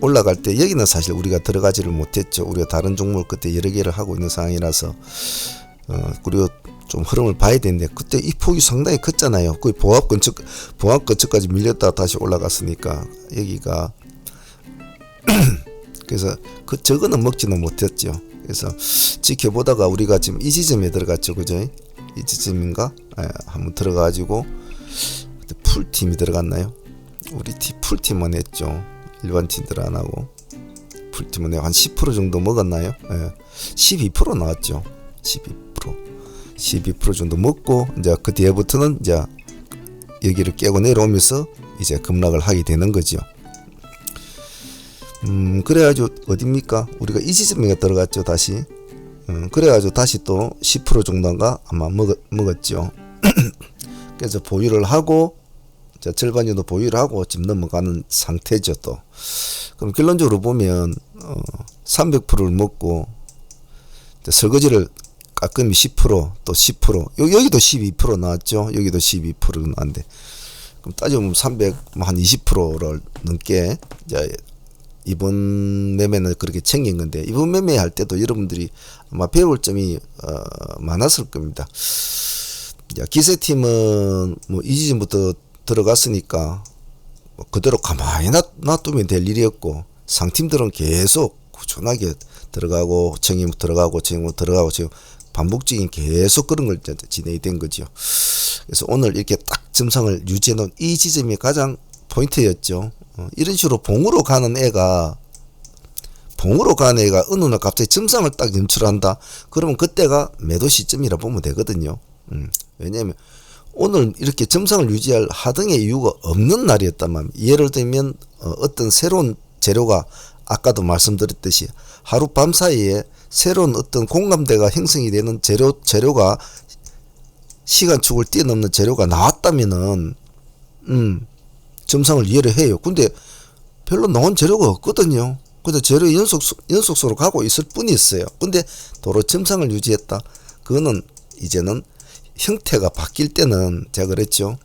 올라갈 때 여기는 사실 우리가 들어가지를 못했죠. 우리가 다른 종목을 그때 여러 개를 하고 있는 상황이라서 그리고 좀 흐름을 봐야 되는데 그때 이 폭이 상당히 컸잖아요. 거의 보합 근처까지 밀렸다 다시 올라갔으니까 여기가 그래서 저거는 먹지는 못했죠. 그래서 지켜보다가 우리가 지금 이 지점에 들어갔죠, 그죠? 이 지점인가? 한번 들어가가지고 풀팀이 들어갔나요? 우리 팀 풀팀만 했죠. 일반 팀들 안 하고 풀팀은 한 10% 정도 먹었나요? 12% 나왔죠. 12% 정도 먹고 이제 그 뒤에부터는 이제 여기를 깨고 내려오면서 이제 급락을 하게 되는 거죠. 그래가지고 어딥니까? 우리가 이 지점에 들어갔죠, 다시. 그래가지고 다시 또 10% 정도인가 아마 먹었죠. 그래서 보유를 하고 절반 정도 보유를 하고 지금 넘어가는 상태죠. 또 그럼 결론적으로 보면 300%를 먹고 설거지를 가끔이 10% 또 10% 여기도 12% 나왔죠. 여기도 12% 나왔는데 그럼 따져보면 300 한 20%를 넘게 이제 이번 매매는 그렇게 챙긴 건데 이번 매매할 때도 여러분들이 아마 배울 점이 많았을 겁니다. 기세팀은 뭐 이 지점부터 들어갔으니까 그대로 가만히 놔두면 될 일이었고 상팀들은 계속 꾸준하게 들어가고 청임 들어가고 청임 들어가고 지금 반복적인 계속 그런 걸 진행이 된 거죠. 그래서 오늘 이렇게 딱 점상을 유지해 놓은 이 지점이 가장 포인트였죠. 이런 식으로 봉으로 가는 애가 어느 날 갑자기 점상을 딱 연출한다. 그러면 그때가 매도 시점이라 보면 되거든요. 왜냐하면 오늘 이렇게 점상을 유지할 하등의 이유가 없는 날이었단 말입니다. 예를 들면 어떤 새로운 재료가 아까도 말씀드렸듯이 하루 밤 사이에 새로운 어떤 공감대가 형성이 되는 재료가 시간축을 뛰어넘는 재료가 나왔다면은 점상을 이해를 해요. 근데 별로 나온 재료가 없거든요. 근데 재료 연속으로 가고 있을 뿐이 있어요. 근데 도로 점상을 유지했다. 그거는 이제는 형태가 바뀔 때는 제가 그랬죠.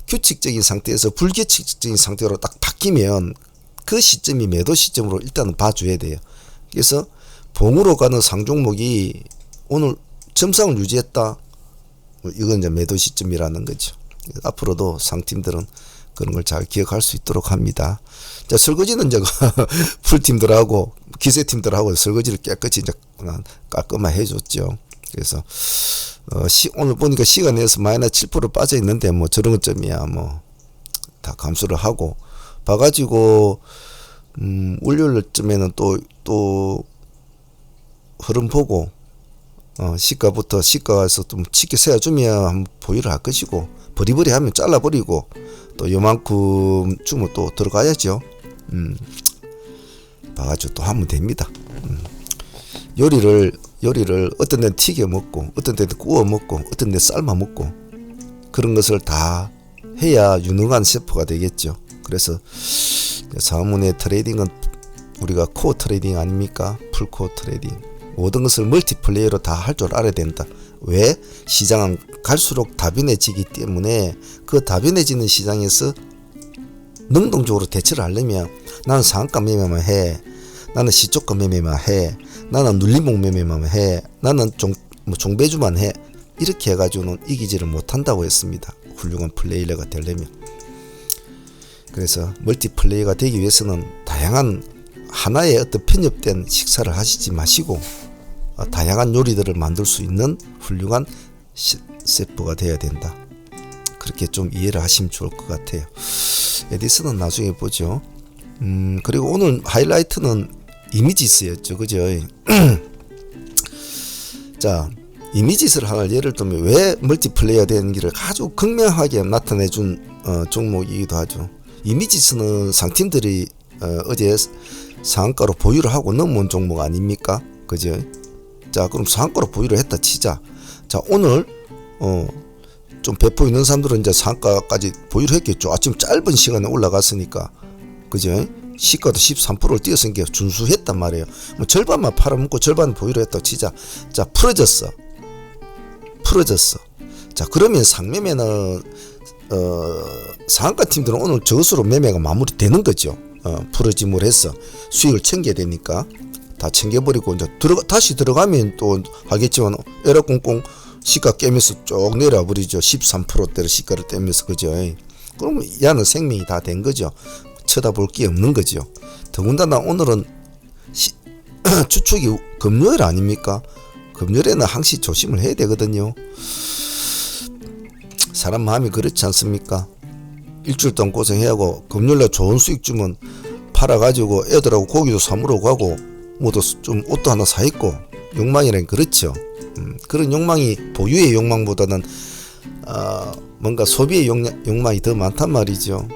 규칙적인 상태에서 불규칙적인 상태로 딱 바뀌면 그 시점이 매도 시점으로 일단은 봐줘야 돼요. 그래서 봉으로 가는 상종목이 오늘 점상을 유지했다. 이건 이제 매도 시점이라는 거죠. 앞으로도 상팀들은 그런 걸 잘 기억할 수 있도록 합니다. 자, 설거지는 제가 풀팀들하고 기세팀들하고 설거지를 깨끗이 이제 깔끔하게 해줬죠. 그래서 오늘 보니까 시간 내에서 마이너스 7% 빠져 있는데 뭐 저런 것점이야 뭐 다 감수를 하고 봐가지고 월요일쯤에는 또 흐름 보고 시가에서 좀 쉽게 세워주면 한번 보유를 할 것이고 버리버리 하면 잘라버리고 또 요만큼 주면 또 들어가야죠. 봐가지고 또 하면 됩니다. 요리를 어떤 데는 튀겨 먹고 어떤 데는 구워 먹고 어떤 데는 삶아 먹고 그런 것을 다 해야 유능한 셰프가 되겠죠. 그래서 사문의 트레이딩은 우리가 코어 트레이딩 아닙니까? 풀코어 트레이딩 모든 것을 멀티플레이어로 다 할 줄 알아야 된다. 왜? 시장은 갈수록 다변해지기 때문에 그 다변해지는 시장에서 능동적으로 대처를 하려면 나는 상한가 매매만 해, 나는 시초가 매매만 해, 나는 눌림목 매매만 해, 나는 종배주만 해, 이렇게 해가지고는 이기지를 못한다고 했습니다. 훌륭한 플레이어가 되려면. 그래서 멀티플레이어가 되기 위해서는 다양한 하나의 어떤 편협된 식사를 하시지 마시고 다양한 요리들을 만들 수 있는 훌륭한 셰프가 되어야 된다. 그렇게 좀 이해를 하시면 좋을 것 같아요. 에디슨은 나중에 보죠. 그리고 오늘 하이라이트는 이미지스였죠. 그죠? 자, 이미지스를 하나 예를 들면 왜 멀티플레이어 되는지를 아주 극명하게 나타내준 종목이기도 하죠. 이미지스는 상팀들이 어제 상한가로 보유를 하고 넘어온 종목 아닙니까? 그죠? 자, 그럼 상한가로 보유를 했다 치자. 자, 오늘 좀 배포 있는 사람들은 이제 상한가까지 보유를 했겠죠. 아침 짧은 시간에 올라갔으니까. 그죠? 시가도 13%를 뛰었으니까 준수했단 말이에요. 뭐 절반만 팔아먹고 절반 보유를 했다고 치자. 자, 풀어졌어. 자, 그러면 상매매는 상한가 팀들은 오늘 저것으로 매매가 마무리되는 거죠. 풀어짐을 해서 수익을 챙겨야 되니까 다 챙겨버리고 이제 다시 들어가면 또 하겠지만 에러꽁꽁 시가 깨면서 쭉 내려와 버리죠. 13%대로 시가를 떼면서. 그죠? 그러면 야는 생명이 다 된 거죠. 쳐다볼 게 없는 거죠. 더군다나 오늘은 추측이 금요일 아닙니까? 금요일에는 항시 조심을 해야 되거든요. 사람 마음이 그렇지 않습니까? 일주일 동안 고생해하고 금요일날 좋은 수익 주면 팔아가지고 애들하고 고기도 사먹으러 가고 뭐도 좀 옷도 하나 사입고 욕망이란 그렇죠. 그런 욕망이 보유의 욕망보다는 뭔가 소비의 욕망이 더 많단 말이죠.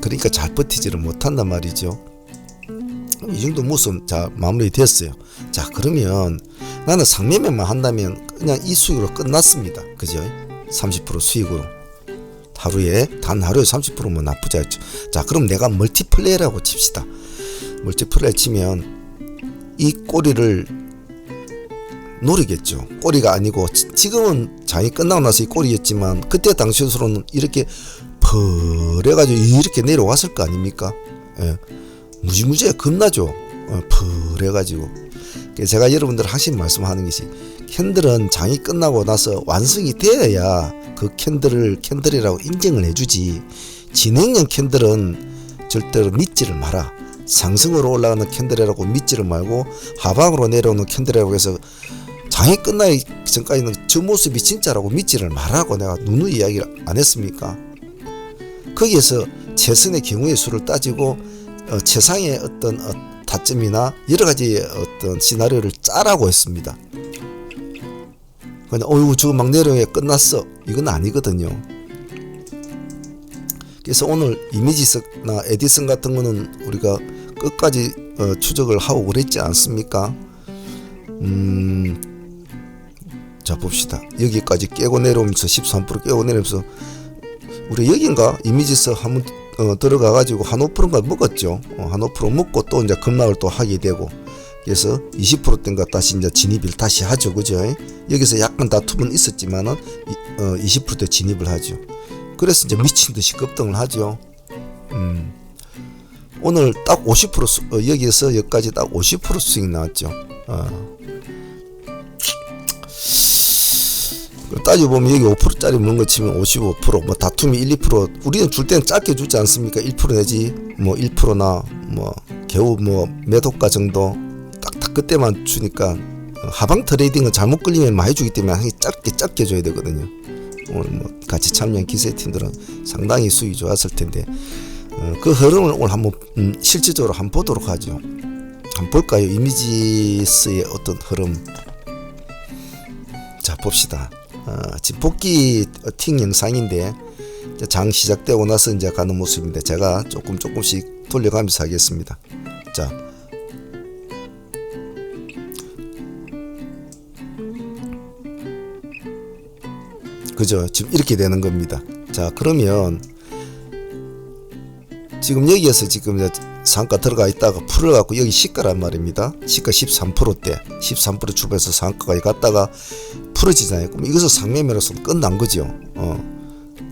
그러니까 잘 버티지를 못한단 말이죠. 이 정도 모습 자 마무리 됐어요. 자, 그러면 나는 상매매만 한다면 그냥 이 수익으로 끝났습니다. 그죠? 30% 수익으로 단 하루에 30%면 나쁘지 않죠. 자, 그럼 내가 멀티플레이라고 칩시다. 멀티플레이 치면 이 꼬리를 노리겠죠. 꼬리가 아니고 지금은 장이 끝나고 나서 이 꼬리였지만 그때 당시로는 이렇게 퍼래가지고 이렇게 내려왔을 거 아닙니까? 예. 무지무지해 겁나죠. 퍼래가지고. 제가 여러분들 하신 말씀하는 것이 캔들은 장이 끝나고 나서 완성이 되어야 그 캔들이라고 인정을 해주지. 진행형 캔들은 절대로 믿지를 마라. 상승으로 올라가는 캔들이라고 믿지를 말고 하방으로 내려오는 캔들이라고 해서 장이 끝나기 전까지는 저 모습이 진짜라고 믿지를 말라고 내가 누누이 이야기를 안 했습니까? 거기에서 최선의 경우의 수를 따지고 최상의 어떤 타점이나 여러 가지 어떤 시나리오를 짜라고 했습니다. 그냥 어이구 저거 막 내려오게 끝났어 이건 아니거든요. 그래서 오늘 이미지스나 에디슨 같은 거는 우리가 끝까지 추적을 하고 그랬지 않습니까? 자, 봅시다. 여기까지 깨고 내려오면서 13% 깨고 내려오면서 우리 여긴가 이미지스 한번 들어가가지고 한 5%인가 먹었죠. 한 5% 먹고 또 이제 급락을 또 하게 되고 그래서 20%대인가 다시 이제 진입을 다시 하죠. 그죠? 여기서 약간 다툼은 있었지만은 20%대 진입을 하죠. 그래서 이제 미친 듯이 급등을 하죠. 오늘 딱 50% 여기에서 여기까지 딱 50% 수익 나왔죠. 따져보면 여기 5%짜리 먹는 거 치면 55%, 뭐 다툼이 1, 2%, 우리는 줄 때는 짧게 주지 않습니까? 1% 내지 뭐 1%나 뭐 겨우 뭐 매도가 정도 딱 그때만 주니까 하방 트레이딩은 잘못 끌리면 많이 주기 때문에 항상 짧게 줘야 되거든요. 오늘 뭐 같이 참여한 기세팀들은 상당히 수익이 좋았을 텐데 그 흐름을 오늘 한번 실질적으로 한번 보도록 하죠. 한번 볼까요? 이미지스의 어떤 흐름. 자, 봅시다. 지금 복귀 팅 영상인데 장 시작되고 나서 이제 가는 모습인데 제가 조금씩 돌려가면서 하겠습니다. 자, 그죠? 지금 이렇게 되는 겁니다. 자, 그러면 지금 여기에서 지금 상가 들어가 있다가 풀어갖고 여기 시가란 말입니다. 시가 13%대 13% 출발해서 상가까지 갔다가 풀어지잖아요. 그럼 이것을 상매매로서 끝난 거죠.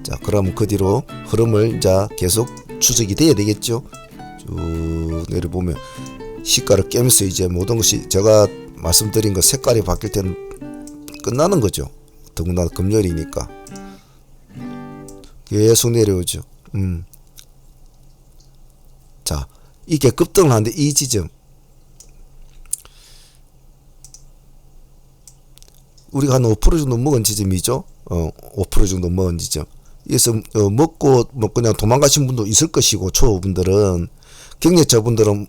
자, 그러면 그 뒤로 흐름을 이제 계속 추적이 돼야 되겠죠. 쭉 내려보면 시가를 깨면서 이제 모든 것이 제가 말씀드린 거 색깔이 바뀔 때는 끝나는 거죠. 더군다나 금요일이니까 계속 내려오죠. 자, 이게 급등을 하는데 이 지점 우리가 한 5% 정도 먹은 지점이죠. 5% 정도 먹은 지점. 그래서 먹고 뭐 그냥 도망가신 분도 있을 것이고 초보분들은 경력자분들은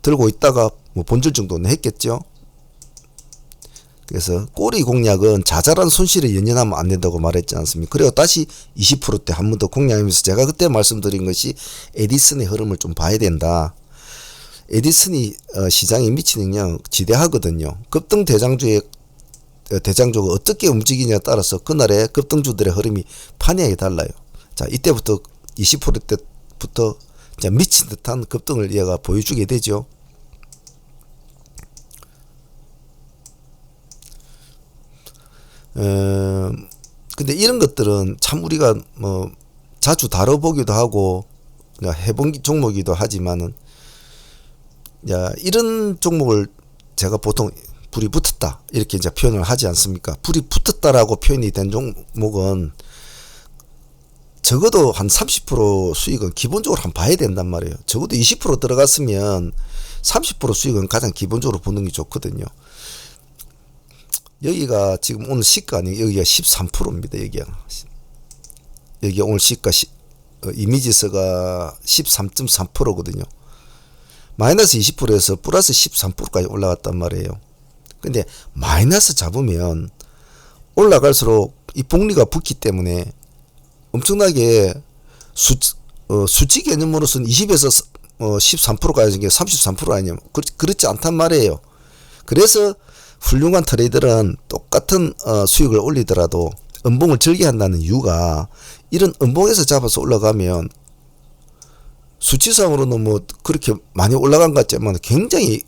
들고 있다가 뭐 본질 정도는 했겠죠. 그래서 꼬리 공략은 자잘한 손실에 연연하면 안 된다고 말했지 않습니까? 그리고 다시 20%대 한 번 더 공략하면서 제가 그때 말씀드린 것이 에디슨의 흐름을 좀 봐야 된다. 에디슨이 시장에 미치는 영향 지대하거든요. 급등 대장주가 어떻게 움직이냐에 따라서 그날의 급등주들의 흐름이 판이하게 달라요. 자, 이때부터 20%대부터 미친 듯한 급등을 얘가 보여주게 되죠. 근데 이런 것들은 참 우리가 뭐 자주 다뤄보기도 하고 해본 종목이기도 하지만은 이런 종목을 제가 보통 불이 붙었다 이렇게 이제 표현을 하지 않습니까? 불이 붙었다라고 표현이 된 종목은 적어도 한 30% 수익은 기본적으로 한번 봐야 된단 말이에요. 적어도 20% 들어갔으면 30% 수익은 가장 기본적으로 보는 게 좋거든요. 여기가 지금 오늘 시가 아니 여기가 13%입니다. 여기가 오늘 시가 이미지서가 13.3%거든요. 마이너스 20%에서 플러스 13%까지 올라갔단 말이에요. 근데 마이너스 잡으면 올라갈수록 이 복리가 붙기 때문에 엄청나게 수치 개념으로서는 20에서 13%까지 게 33% 아니냐. 그렇지 않단 말이에요. 그래서 훌륭한 트레이더는 똑같은 수익을 올리더라도 음봉을 절개한다는 이유가 이런 음봉에서 잡아서 올라가면 수치상으로는 뭐 그렇게 많이 올라간 것 같지만 굉장히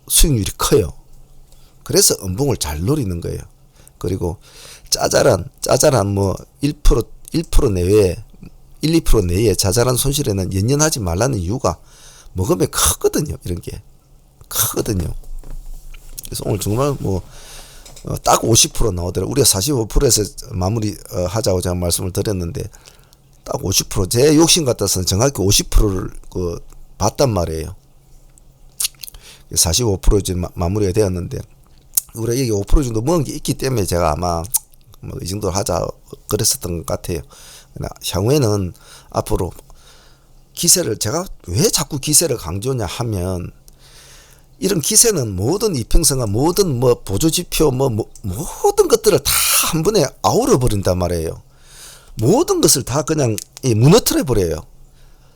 수익률이 커요. 그래서 음봉을 잘 노리는 거예요. 그리고 짜잘한 뭐 1% 내외 1, 2% 내외의 자잘한 손실에는 연연하지 말라는 이유가 먹으면 크거든요. 이런 게 크거든요. 그래서 오늘 정말 뭐 딱 50% 나오더라고요. 우리가 45%에서 마무리 하자고 제가 말씀을 드렸는데 딱 50% 제 욕심 같아서는 정확히 50%를 봤단 말이에요. 45% 이제 마무리가 되었는데 우리가 여기 5% 정도 먹은 게 있기 때문에 제가 아마 뭐 이 정도 하자 그랬었던 것 같아요. 향후에는 앞으로 기세를 제가 왜 자꾸 기세를 강조냐 하면 이런 기세는 모든 이평선과 모든 뭐 보조지표 모든 것들을 다 한 번에 아우러 버린단 말이에요. 모든 것을 다 그냥 무너뜨려 버려요.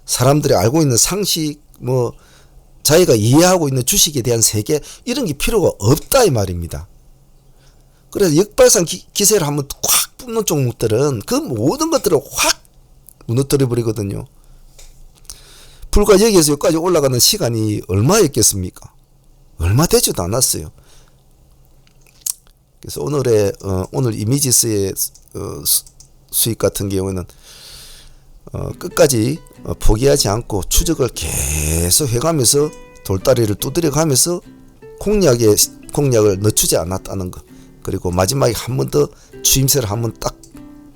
사람들이 알고 있는 상식 뭐 자기가 이해하고 있는 주식에 대한 세계 이런 게 필요가 없다 이 말입니다. 그래서 역발상 기세를 한번 확 뿜는 종목들은 그 모든 것들을 확 무너뜨려 버리거든요. 불과 여기에서 여기까지 올라가는 시간이 얼마였겠습니까? 얼마 되지도 않았어요. 그래서 오늘 이미지스의 수익 같은 경우에는 끝까지 포기하지 않고 추적을 계속 해가면서 돌다리를 두드려 가면서 공략을 늦추지 않았다는 것. 그리고 마지막에 한 번 더 추임새를 한 번 딱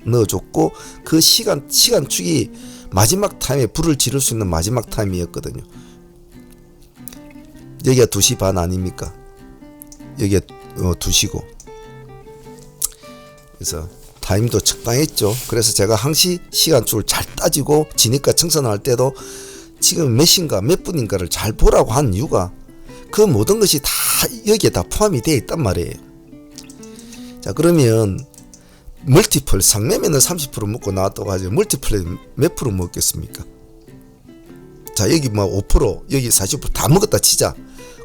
넣어줬고 그 시간축이 마지막 타임에 불을 지를 수 있는 마지막 타임이었거든요. 여기가 2시 반 아닙니까? 여기가 2시고. 그래서 타임도 적당했죠. 그래서 제가 항시 시간축을 잘 따지고 진입과 청산할 때도 지금 몇 시인가 몇 분인가를 잘 보라고 한 이유가 그 모든 것이 다 여기에 다 포함이 되어 있단 말이에요. 자, 그러면 멀티플 상매매는 30% 먹고 나왔다고 하죠. 멀티플에 몇 프로 먹겠습니까? 자, 여기 뭐 5% 여기 40%다 먹었다 치자.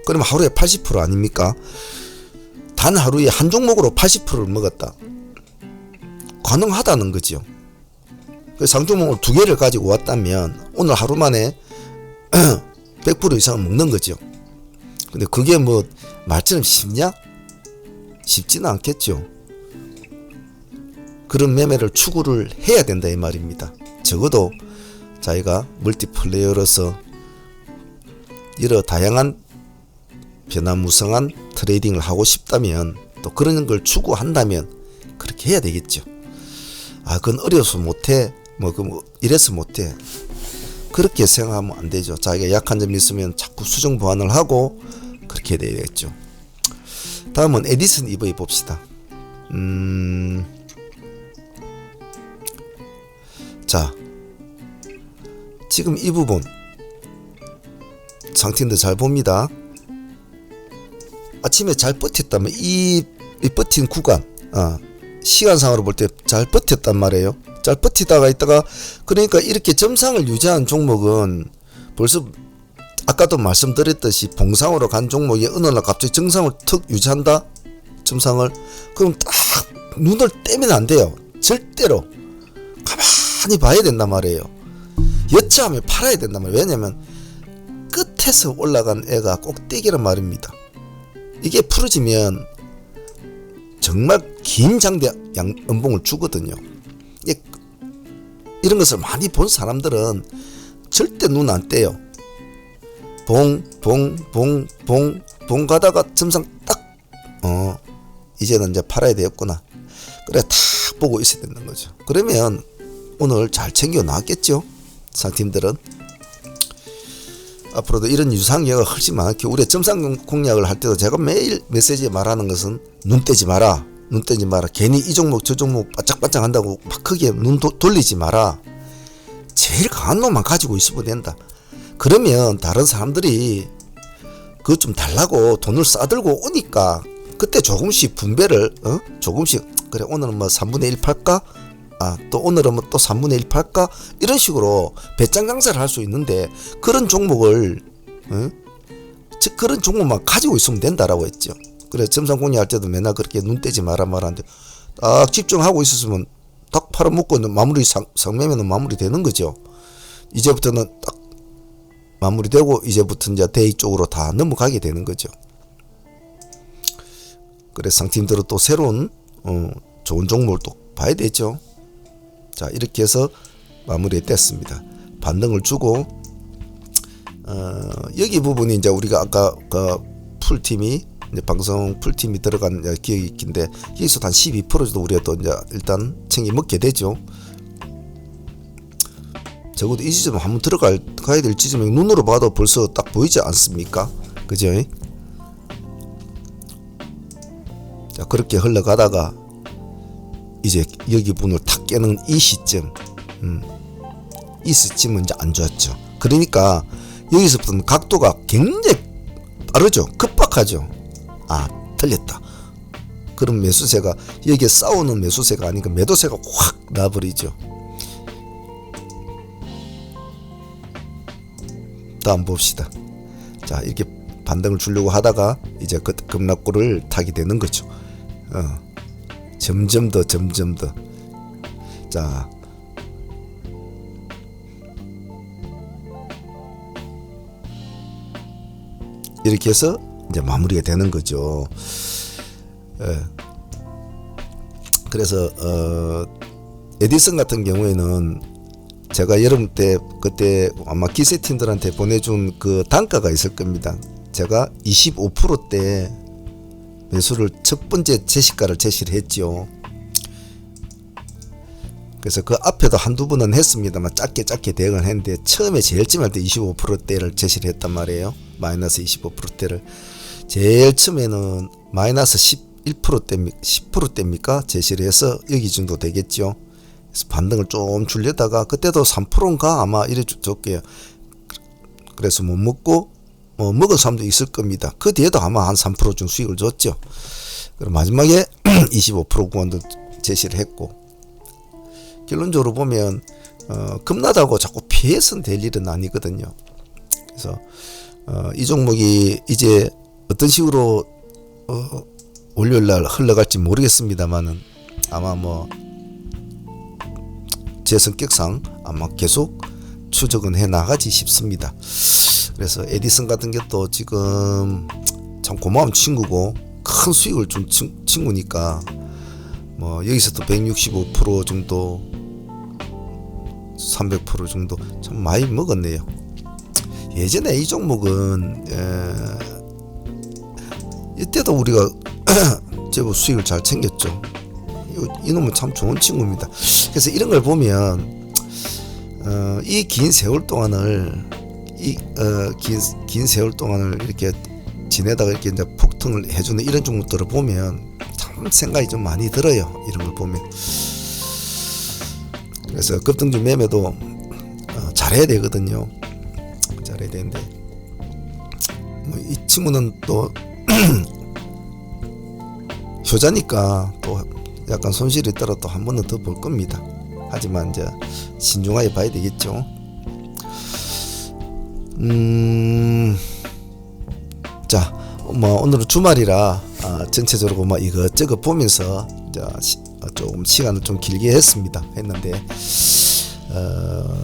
그러면 하루에 80% 아닙니까? 단 하루에 한 종목으로 80%를 먹었다. 가능하다는 거죠. 상종목을 2개를 가지고 왔다면 오늘 하루 만에 100% 이상을 먹는 거죠. 근데 그게 뭐 말처럼 쉽냐? 쉽지는 않겠죠. 그런 매매를 추구를 해야 된다 이 말입니다. 적어도 자기가 멀티플레이어로서 여러 다양한 변화무성한 트레이딩을 하고 싶다면, 또 그런 걸 추구한다면 그렇게 해야 되겠죠. 그건 어려서 못해, 이래서 못해, 그렇게 생각하면 안 되죠. 자기가 약한 점이 있으면 자꾸 수정 보완을 하고 그렇게 해야 되겠죠. 다음은 에디슨 EV 봅시다. 자, 지금 이 부분 상팀도 잘 봅니다. 아침에 잘 버텼다면 이 버틴 구간, 시간상으로 볼 때 잘 버텼단 말이에요. 잘 버티다가 있다가, 그러니까 이렇게 점상을 유지한 종목은 벌써 아까도 말씀드렸듯이 봉상으로 간 종목이 어느 날 갑자기 정상을 턱 유지한다, 점상을, 그럼 딱 눈을 떼면 안 돼요. 절대로 가만히 봐야 된단 말이에요. 여차하면 팔아야 된단 말이에요. 왜냐면 끝에서 올라간 애가 꼭대기란 말입니다. 이게 풀어지면 정말 긴 장대 연봉을 주거든요. 이런 것을 많이 본 사람들은 절대 눈 안 떼요. 봉 가다가 점상 딱 이제는 이제 팔아야 되겠구나, 그래 탁 보고 있어야 되는 거죠. 그러면 오늘 잘 챙겨 나왔겠죠. 상팀들은 앞으로도 이런 유상이가 훨씬 많게, 우리 점상 공략을 할 때도 제가 매일 메시지에 말하는 것은 눈 떼지 마라, 눈 떼지 마라. 괜히 이 종목 저 종목 바짝바짝 한다고 막 크게 눈 돌리지 마라. 제일 강한 놈만 가지고 있으면 된다. 그러면 다른 사람들이 그거 좀 달라고 돈을 싸들고 오니까 그때 조금씩 분배를 조금씩, 그래 오늘은 뭐 3분의 1 팔까, 또 오늘은 또 3분의 1 팔까, 이런 식으로 배짱 장사를 할 수 있는데, 그런 종목을 즉 그런 종목만 가지고 있으면 된다라고 했죠. 그래 점상 공략할 때도 맨날 그렇게 눈 떼지 마라 말하는데, 딱 집중하고 있었으면 딱 팔아먹고 마무리 상매매는 마무리 되는 거죠. 이제부터는 딱 마무리되고 이제부터 이제 데이 쪽으로 다 넘어가게 되는 거죠. 그래 상팀들은 또 새로운 좋은 종목을 또 봐야 되죠. 자, 이렇게 해서 마무리 됐습니다. 반등을 주고, 여기 부분이 이제 우리가 아까 그 풀팀이 이제 방송 풀팀이 들어간 기억이 있긴데, 여기서 한 12% 정도 우리가 또 이제 일단 챙겨 먹게 되죠. 적어도 이 지점 한번 가야 될 지점이 눈으로 봐도 벌써 딱 보이지 않습니까? 그죠? 자, 그렇게 흘러가다가 이제 여기 분을 탁 깨는 이 시점, 이 시점은 이제 안 좋았죠. 그러니까 여기서부터는 각도가 굉장히 빠르죠. 급박하죠. 틀렸다. 그럼 매수세가, 여기에 싸우는 매수세가 아니고 매도세가 확 나버리죠. 다음 봅시다. 자, 이렇게 반등을 주려고 하다가 이제 그 급락구를 타게 되는 거죠. 점점 더. 자, 이렇게 해서 이제 마무리가 되는 거죠. 그래서 에디슨 같은 경우에는 제가 여름 때 그때 아마 기세팀들한테 보내준 그 단가가 있을 겁니다. 제가 25%대 매수를 첫 번째 제시가를 제시를 했죠. 그래서 그 앞에도 한두 번은 했습니다만 짧게 대응을 했는데, 처음에 제일 찜할 때 25%대를 제시를 했단 말이에요. 마이너스 25%대를 제일 처음에는 마이너스 10%대입니까 제시를 해서 여기 정도 되겠죠. 그래서 반등을 좀 줄려다가 그때도 3%인가 아마 이래 줬게요. 그래서 못 먹고 먹은 사람도 있을 겁니다. 그 뒤에도 아마 한 3% 정도 수익을 줬죠. 그리고 마지막에 25% 구간도 제시를 했고, 결론적으로 보면 급나다고 자꾸 피해서는 될 일은 아니거든요. 그래서 이 종목이 이제 어떤 식으로 월요일날 흘러갈지 모르겠습니다만은, 아마 제 성격상 아마 계속 추적은 해 나가지 싶습니다. 그래서 에디슨 같은 게 또 지금 참 고마운 친구고, 큰 수익을 준 친구니까 뭐 여기서도 165% 정도 300% 정도 참 많이 먹었네요. 예전에 이 종목은 이때도 우리가 제법 수익을 잘 챙겼죠. 이놈은 참 좋은 친구입니다. 그래서 이런 걸 보면 이 긴 세월 동안을 긴 세월 동안을 이렇게 지내다가 이렇게 이제 폭등을 해주는 이런 종목들을 보면 참 생각이 좀 많이 들어요. 이런 걸 보면. 그래서 급등주 매매도 잘해야 되거든요. 잘해야 되는데 뭐 이 친구는 또 효자니까 또 약간 손실이 있더라도 또 한 번은 더 볼 겁니다. 하지만 이제 신중하게 봐야 되겠죠. 자, 뭐 오늘은 주말이라 전체적으로 뭐 이것저것 보면서 이제 조금 시간을 좀 길게 했는데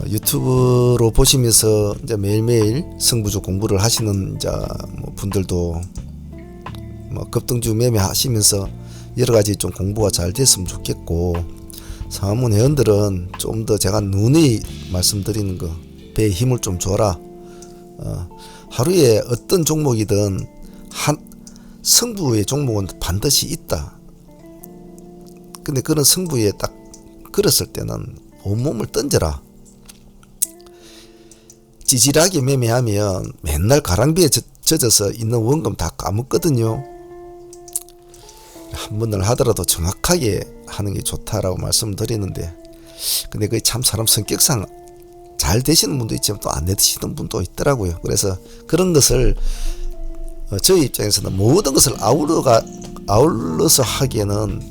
유튜브로 보시면서 이제 매일매일 승부주 공부를 하시는 이제 뭐 분들도 뭐 급등주 매매 하시면서 여러 가지 좀 공부가 잘 됐으면 좋겠고, 상하문 회원들은 좀 더 제가 누누이 말씀드리는 거, 배에 힘을 좀 줘라. 하루에 어떤 종목이든 한 승부의 종목은 반드시 있다. 근데 그런 승부에 딱 걸었을 때는 온몸을 던져라. 찌질하게 매매하면 맨날 가랑비에 젖어서 있는 원금 다 까먹거든요. 한 번을 하더라도 정확하게 하는 게 좋다라고 말씀을 드리는데, 근데 그게 참 사람 성격상 잘 되시는 분도 있지만 또 안 되시는 분도 있더라고요. 그래서 그런 것을 저희 입장에서는 모든 것을 아울러서 하기에는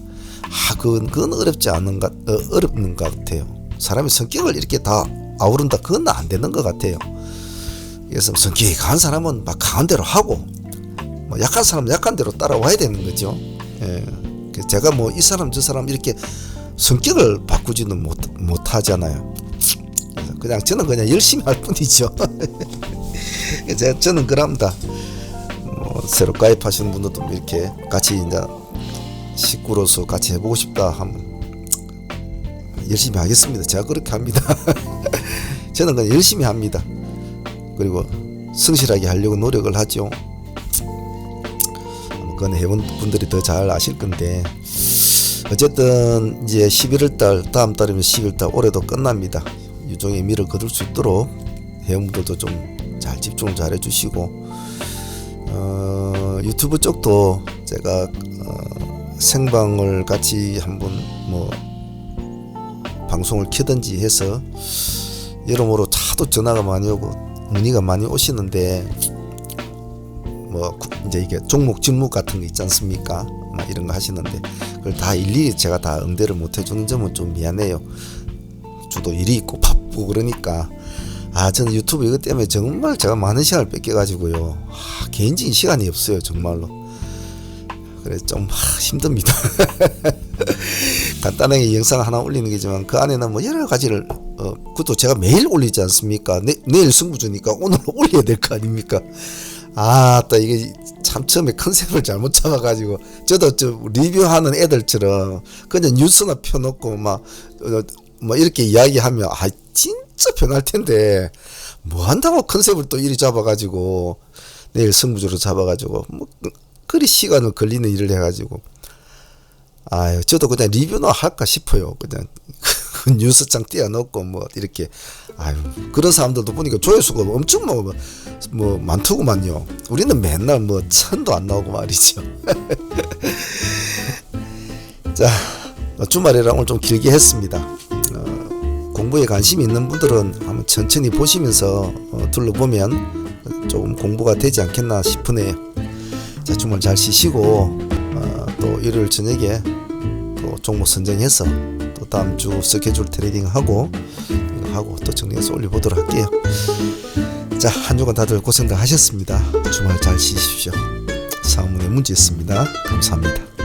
그건 어렵는 것 같아요. 사람의 성격을 이렇게 다 아우른다, 그건 안 되는 것 같아요. 그래서 성격이 강한 사람은 막 강한 대로 하고, 뭐 약한 사람은 약한 대로 따라와야 되는 거죠. 예. 제가 뭐 이 사람 저 사람 이렇게 성격을 바꾸지는 못 하잖아요. 그냥 저는 그냥 열심히 할 뿐이죠. 저는 그럽니다. 뭐 새로 가입하시는 분들도 이렇게 같이 이제 식구로서 같이 해보고 싶다 하면 열심히 하겠습니다. 제가 그렇게 합니다. 저는 그냥 열심히 합니다. 그리고 성실하게 하려고 노력을 하죠. 그건 회원 분들이 더 잘 아실 건데, 어쨌든 이제 11월달, 다음 달이면 12월달 올해도 끝납니다. 유종의 미를 거둘 수 있도록 회원분들도 좀 잘 집중을 잘 해주시고, 유튜브 쪽도 제가 생방을 같이 한번 뭐 방송을 켜든지 해서 여러모로 차도 전화가 많이 오고 문의가 많이 오시는데, 뭐 이제 이게 종목 질문 같은 거 있지 않습니까? 막 이런 거 하시는데 그걸 다 일일이 제가 다 응대를 못 해주는 점은 좀 미안해요. 주도 일이 있고 바쁘고 그러니까. 저는 유튜브 이것 때문에 정말 제가 많은 시간을 뺏겨가지고요. 개인적인 시간이 없어요, 정말로. 그래 좀 힘듭니다. 간단하게 영상 하나 올리는 게지만 그 안에는 뭐 여러 가지를 그것도 제가 매일 올리지 않습니까? 내일 승부주니까 오늘 올려야 될 거 아닙니까? 또 이게 참 처음에 컨셉을 잘못 잡아가지고 저도 리뷰하는 애들처럼 그냥 뉴스나 펴놓고 막 이렇게 이야기하면 진짜 변할 텐데 뭐 한다고 컨셉을 또 이리 잡아가지고 내일 승부주로 잡아가지고 뭐 그리 시간을 걸리는 일을 해가지고 저도 그냥 리뷰나 할까 싶어요. 그냥 뉴스장 띄워놓고 뭐 이렇게 그런 사람들도 보니까 조회수가 엄청 뭐 많더구만요. 우리는 맨날 뭐 1000도 안 나오고 말이죠. 자, 주말이라 오늘 좀 길게 했습니다. 공부에 관심이 있는 분들은 한번 천천히 보시면서 둘러보면 조금 공부가 되지 않겠나 싶으네요. 자, 주말 잘 쉬시고 또 일요일 저녁에 또 종목 선정해서 또 다음 주 스케줄 트레이딩 하고 또 정리해서 올려보도록 할게요. 자, 한 주간 다들 고생들 하셨습니다. 주말 잘 쉬십시오. 상문의 문제였습니다. 감사합니다.